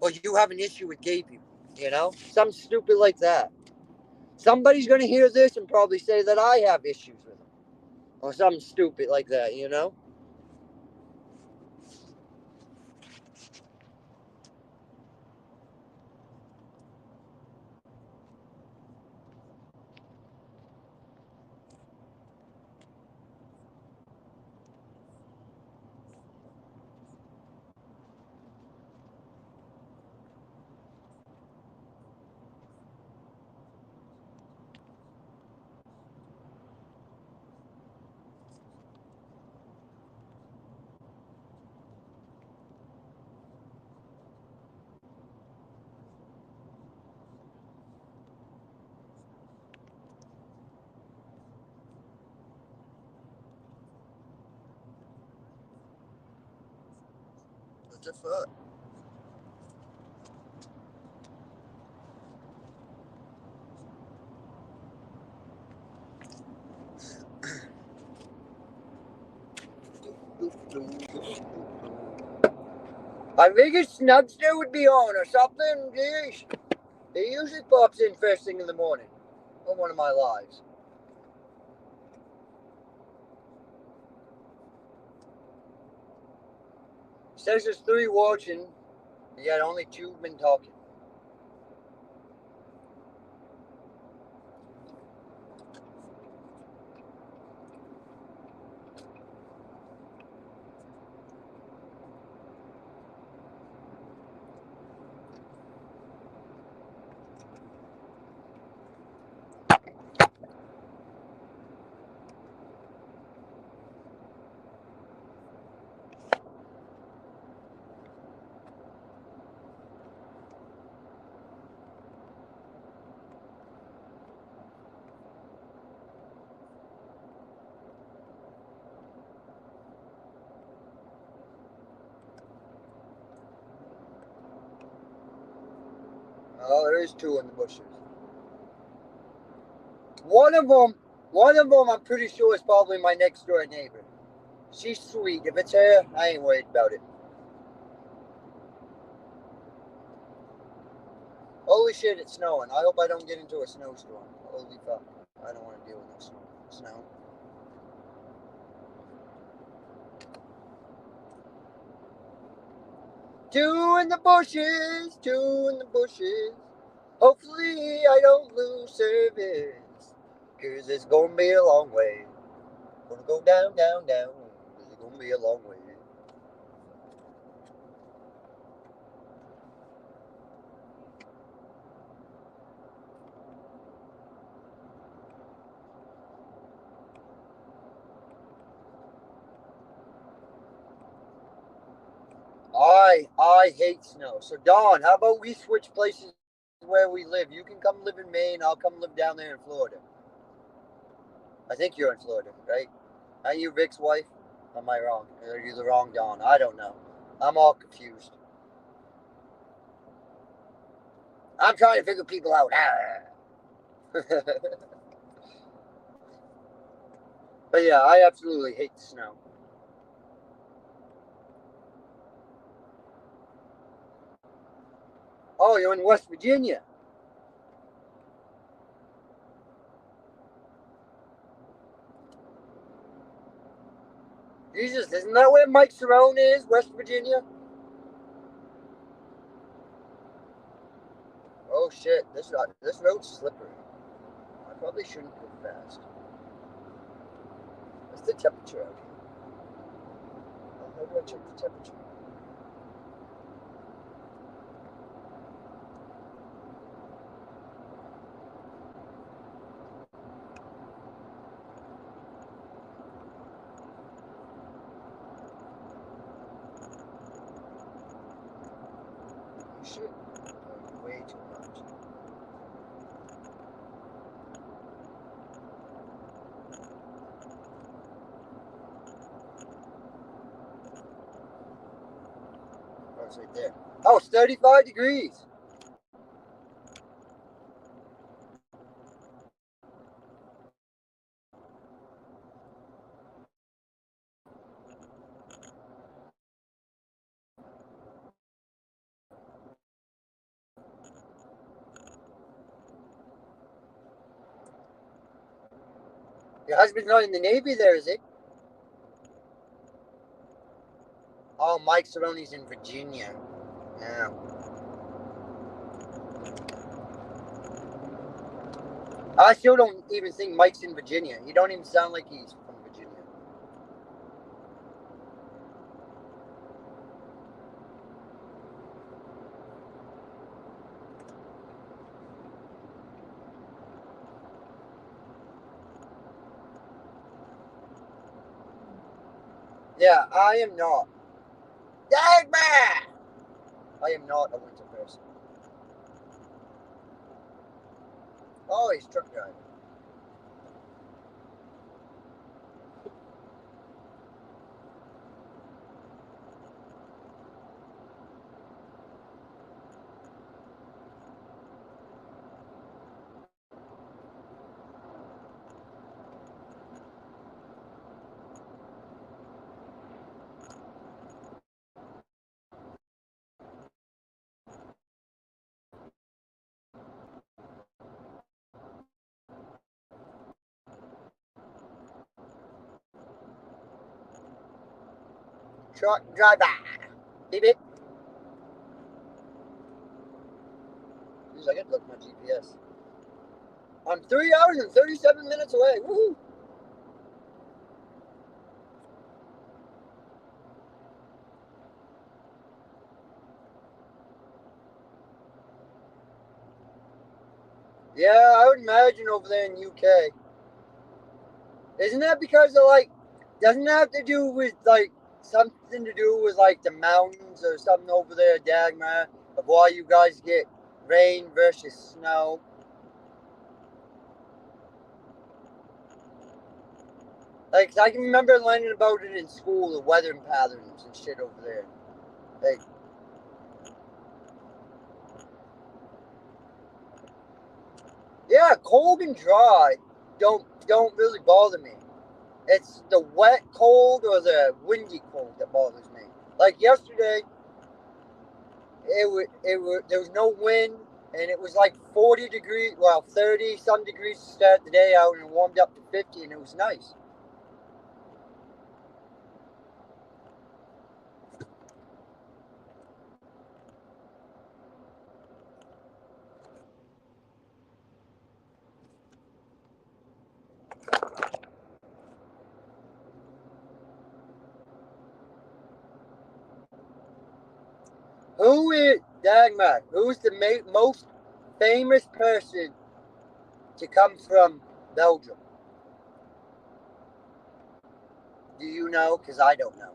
Or you have an issue with gay people. You know? Something stupid like that. Somebody's going to hear this and probably say that I have issues with them. Or something stupid like that, you know? What the fuck? I figured Snugster would be on or something. Jeez. He usually pops in first thing in the morning on one of my lives. Says there's 3 watching, yet only 2 been talking. Oh, there is 2 in the bushes. One of them, I'm pretty sure is probably my next door neighbor. She's sweet. If it's her, I ain't worried about it. Holy shit, it's snowing. I hope I don't get into a snowstorm. Holy fuck. I don't want to deal with no snow. Two in the bushes, 2 in the bushes. Hopefully I don't lose service. Cause it's gonna be a long way. Gonna go down, down, down. Cause it's gonna be a long way. I hate snow. So Dawn, how about we switch places where we live? You can come live in Maine, I'll come live down there in Florida. I think you're in Florida, right? Are you Vic's wife? Am I wrong? Or are you the wrong Dawn? I don't know. I'm all confused. I'm trying to figure people out. But yeah, I absolutely hate the snow. Oh, you're in West Virginia. Jesus, isn't that where Mike Cerrone is, West Virginia? Oh shit, this road's slippery. I probably shouldn't go fast. What's the temperature out here? How do I check the temperature? Shit, way too much. Oh, it's right there. Oh, it's 35 degrees. Your husband's not in the Navy there, is he? Oh, Mike Cerrone's in Virginia. Yeah. I still don't even think Mike's in Virginia. He don't even sound like he's from Virginia. Yeah, I am not. Dagman! I am not a winter person. Oh, he's truck driving. Truck driver. Beep beep. Jeez, I gotta look at my GPS. I'm 3 hours and 37 minutes away. Woohoo! Yeah, I would imagine over there in UK. Isn't that because of like? Doesn't that have to do with like something to do with like the mountains or something over there, Dagmar? Of why you guys get rain versus snow? Like, 'cause I can remember learning about it in school, the weather patterns and shit over there. Like, yeah, cold and dry don't really bother me. It's the wet cold or the windy cold that bothers me. Like yesterday, there was no wind and it was like 40 degrees, well 30 some degrees to start the day out and it warmed up to 50 and it was nice. Who is Dagmar? Who's the most famous person to come from Belgium? Do you know? Because I don't know.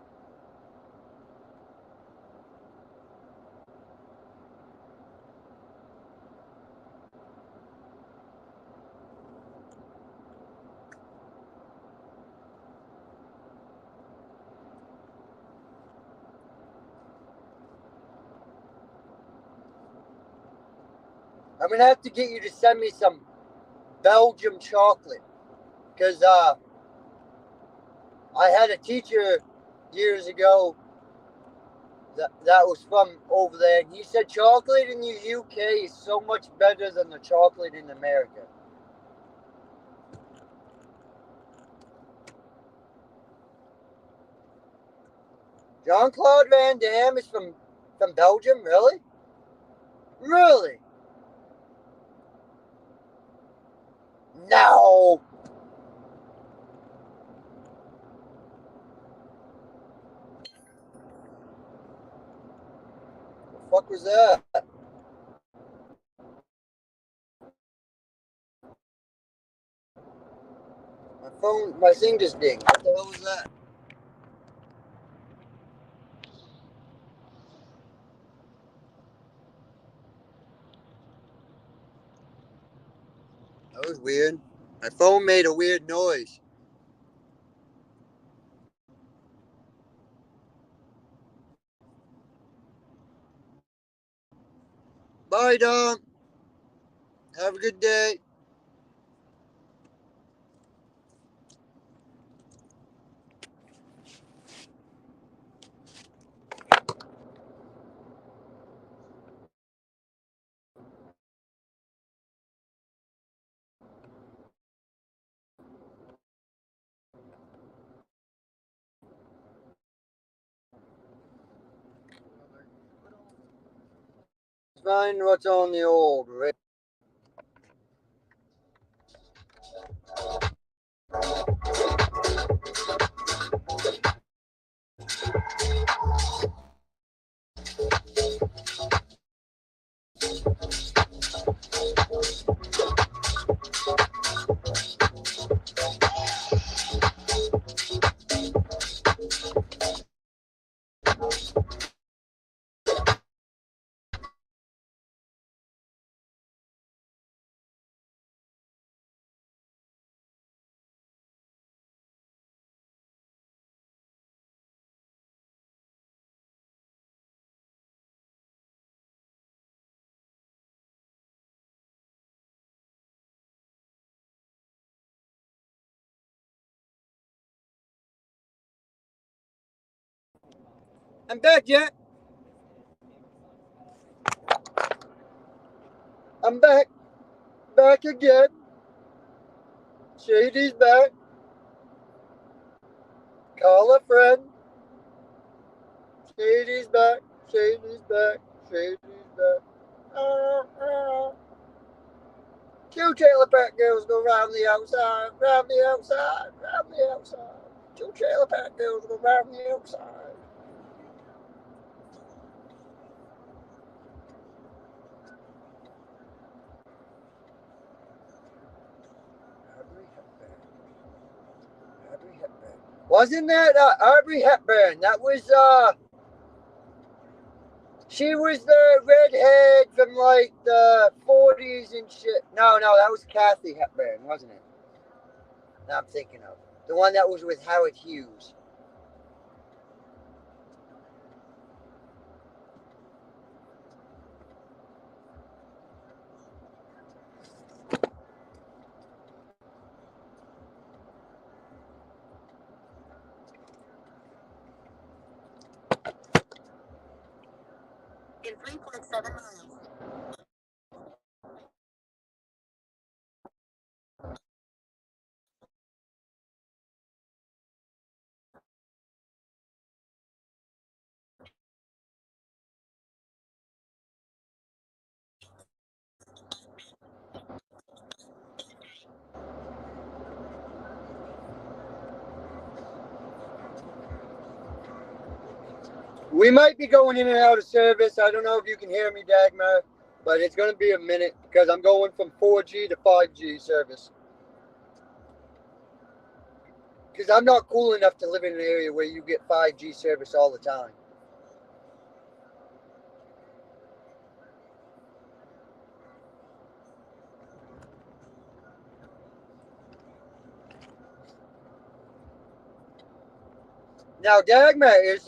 I'm gonna have to get you to send me some Belgium chocolate because I had a teacher years ago that was from over there, and he said chocolate in the UK is so much better than the chocolate in America. Jean Claude Van Damme is from Belgium, really? Really? No. The fuck was that? My thing just dinged. What the hell was that? That was weird. My phone made a weird noise. Bye, Dom. Have a good day. Find what's on the old radio. I'm back, Jack. I'm back. Back again. Shady's back. Call a friend. Shady's back. Shady's back. Shady's back. Two trailer park girls go round the outside, round the outside, round the outside. Two trailer park girls go round the outside. Audrey Hepburn. Wasn't that Audrey Hepburn? That was she was the redhead from like the 40s and shit. No, that was Kathy Hepburn, wasn't it? That I'm thinking of. The one that was with Howard Hughes. In 3.7 miles. We might be going in and out of service. I don't know if you can hear me, Dagmar, but it's going to be a minute because I'm going from 4G to 5G service. Because I'm not cool enough to live in an area where you get 5G service all the time. Now, Dagmar, is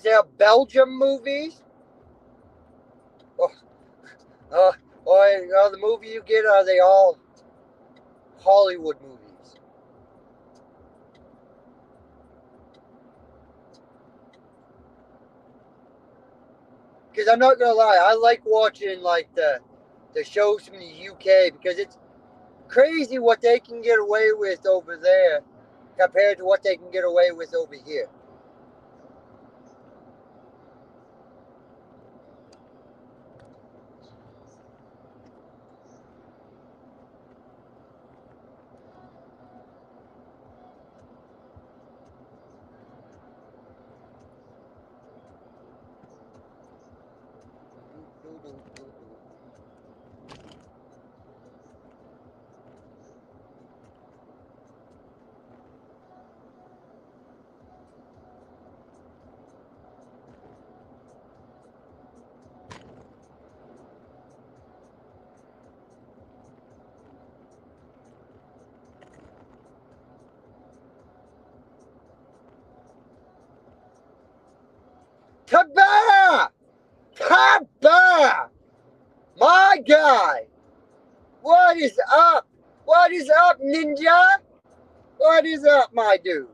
there Belgium movies? Or the movie you get, are they all Hollywood movies? Because I'm not gonna lie, I like watching like the shows from the UK because it's crazy what they can get away with over there compared to what they can get away with over here. Taba! Taba! My guy! What is up? What is up, ninja? What is up, my dude?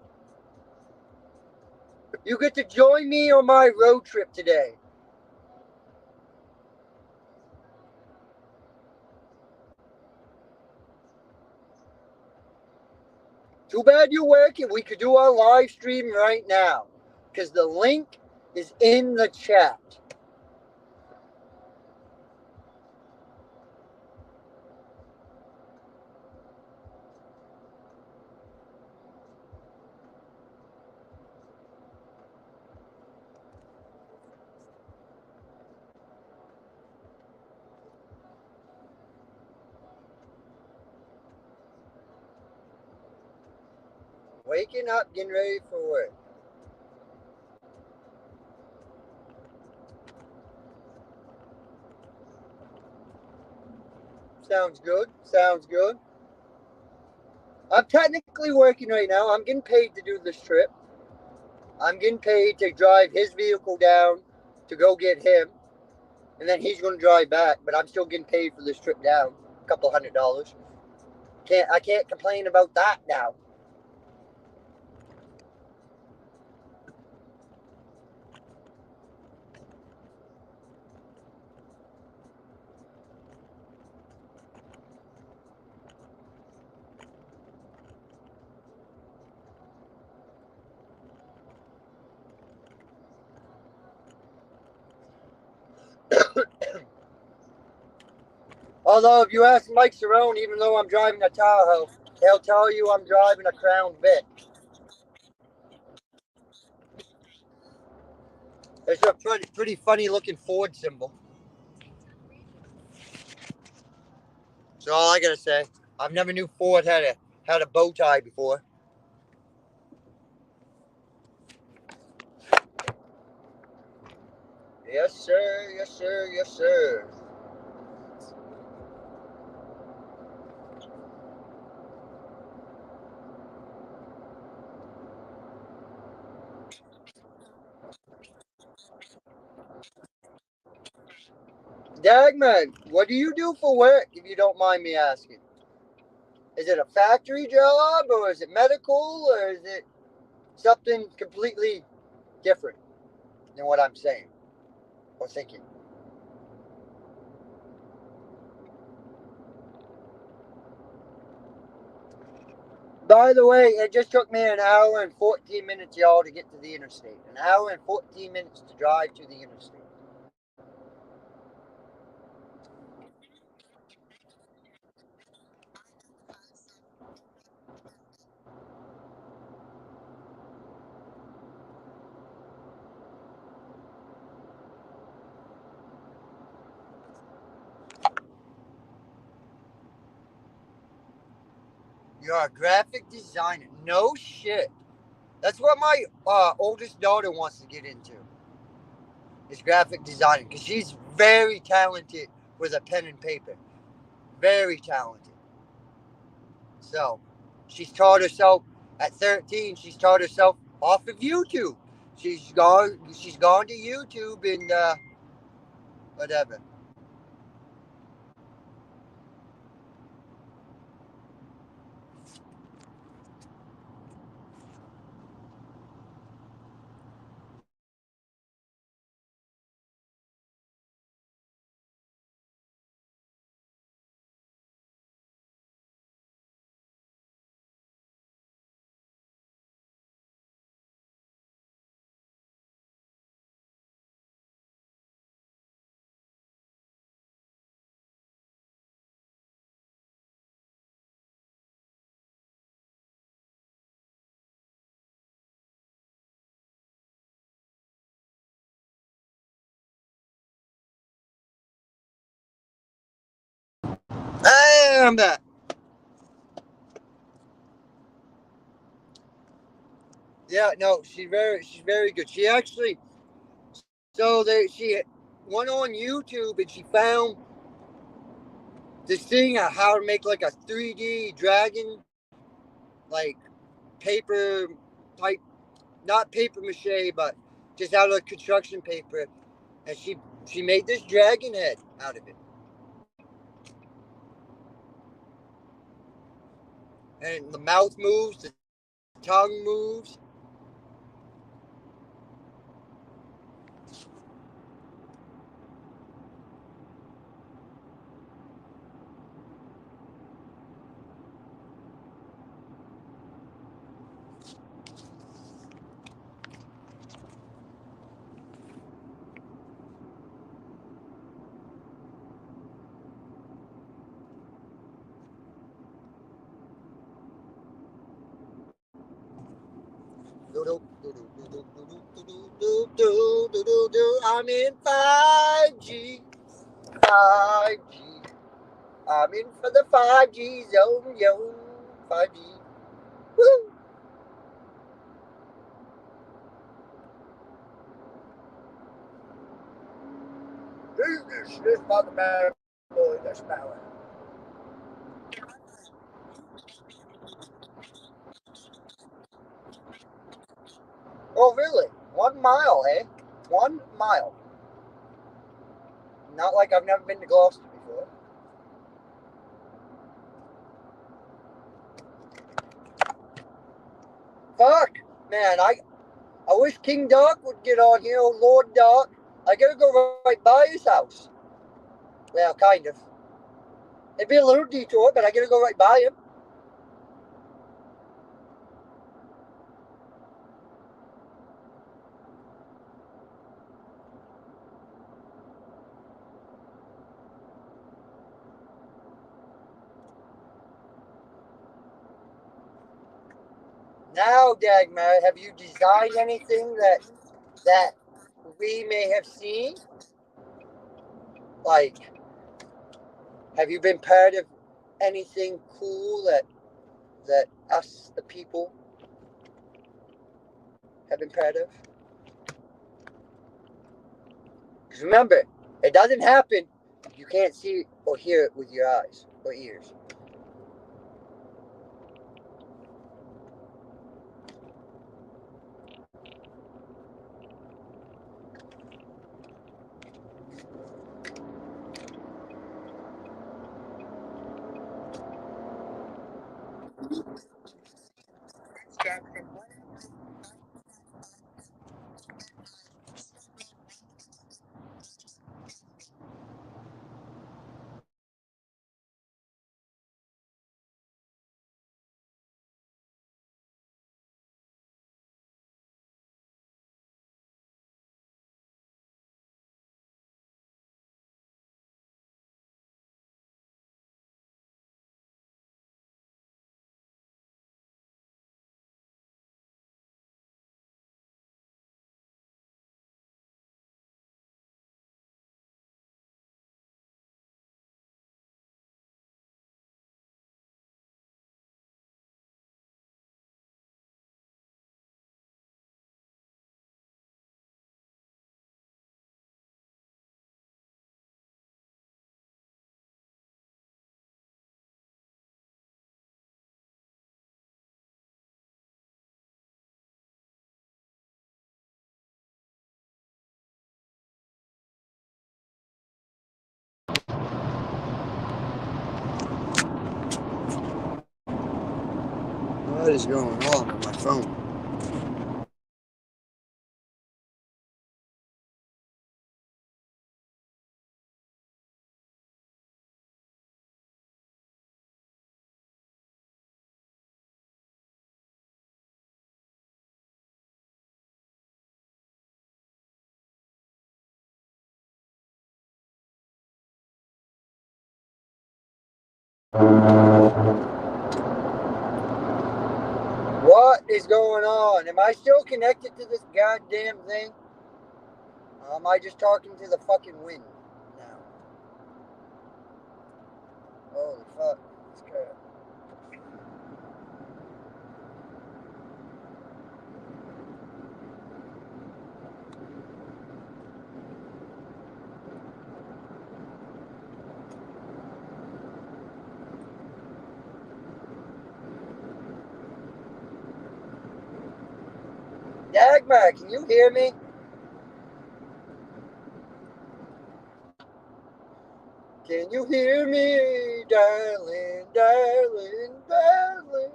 You get to join me on my road trip today. Too bad you're working. We could do our live stream right now because the link is in the chat. Waking up, getting ready for work. Sounds good. Sounds good. I'm technically working right now. I'm getting paid to do this trip. I'm getting paid to drive his vehicle down to go get him, and then he's going to drive back. But I'm still getting paid for this trip down, a couple $100. I can't complain about that now. Although if you ask Mike Cerrone, even though I'm driving a Tahoe, he'll tell you I'm driving a Crown Vic. It's a pretty funny looking Ford symbol. That's all I gotta say. I've never knew Ford had a bow tie before. Yes, sir. Yes, sir. Yes, sir. Dagman, what do you do for work, if you don't mind me asking? Is it a factory job, or is it medical, or is it something completely different than what I'm saying or thinking? By the way, it just took me an hour and 14 minutes, y'all, to get to the interstate. An hour and 14 minutes to drive to the interstate. You're a graphic designer. No shit. That's what my oldest daughter wants to get into. Is graphic designing, because she's very talented with a pen and paper. Very talented. So she's taught herself at 13. She's taught herself off of YouTube. She's gone to YouTube and whatever. Hey, I'm back. Yeah, no, she's very good. She actually she went on YouTube and she found this thing on how to make like a 3D dragon, like paper type, not paper mache, but just out of construction paper, and she made this dragon head out of it, and the mouth moves, the tongue moves. I'm in 5G, 5G. I'm in for the 5G zone, yo, 5G. Woo! This fucking bad boy, that's power. Oh, really? 1 mile, eh? 1 mile. Not like I've never been to Gloucester before. Fuck, man, I wish King Doc would get on here. Oh, Lord Doc. I gotta go right by his house. Well, kind of. It'd be a little detour, but I gotta go right by him. Now, Dagmar, have you designed anything that we may have seen? Like, have you been part of anything cool that us, the people, have been part of? Because remember, it doesn't happen if you can't see or hear it with your eyes or ears. What is going on with my phone? What is going on? Am I still connected to this goddamn thing? Or am I just talking to the fucking wind now? Holy fuck. It's good. Dagmar, can you hear me? Can you hear me, darling, darling, darling?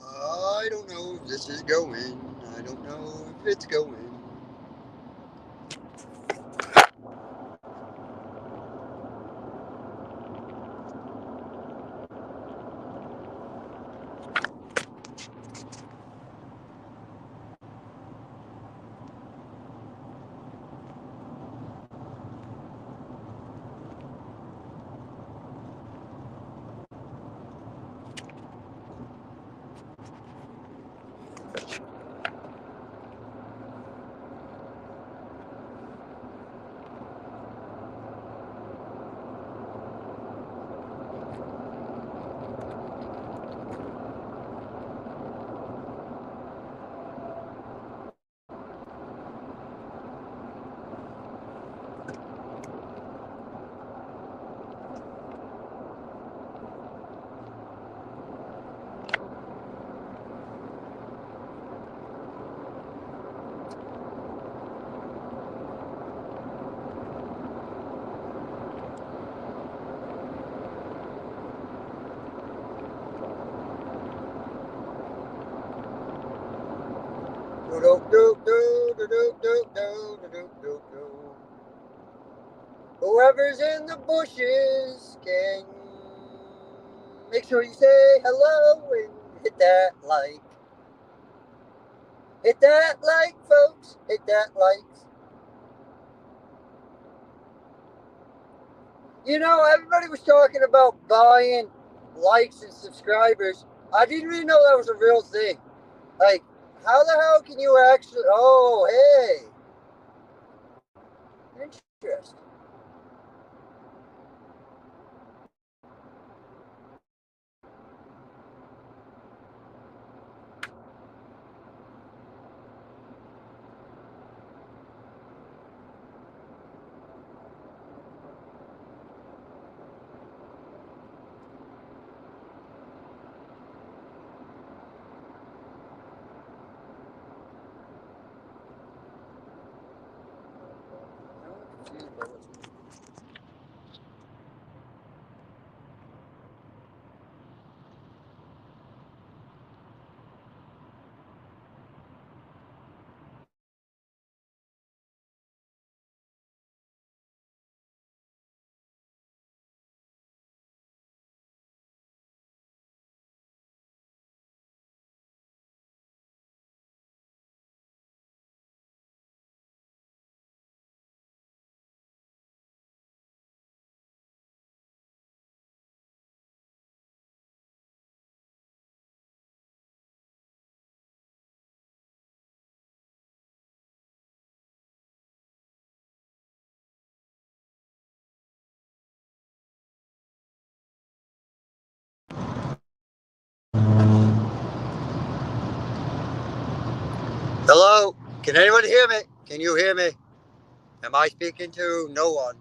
I don't know if this is going. I don't know if it's going. Whoever's in the bushes can make sure you say hello and hit that like. Hit that like, folks. Hit that like. You know, everybody was talking about buying likes and subscribers. I didn't really know that was a real thing. Like, how the hell can you actually? Oh, hey. Interesting. Hello? Can anyone hear me? Can you hear me? Am I speaking to no one?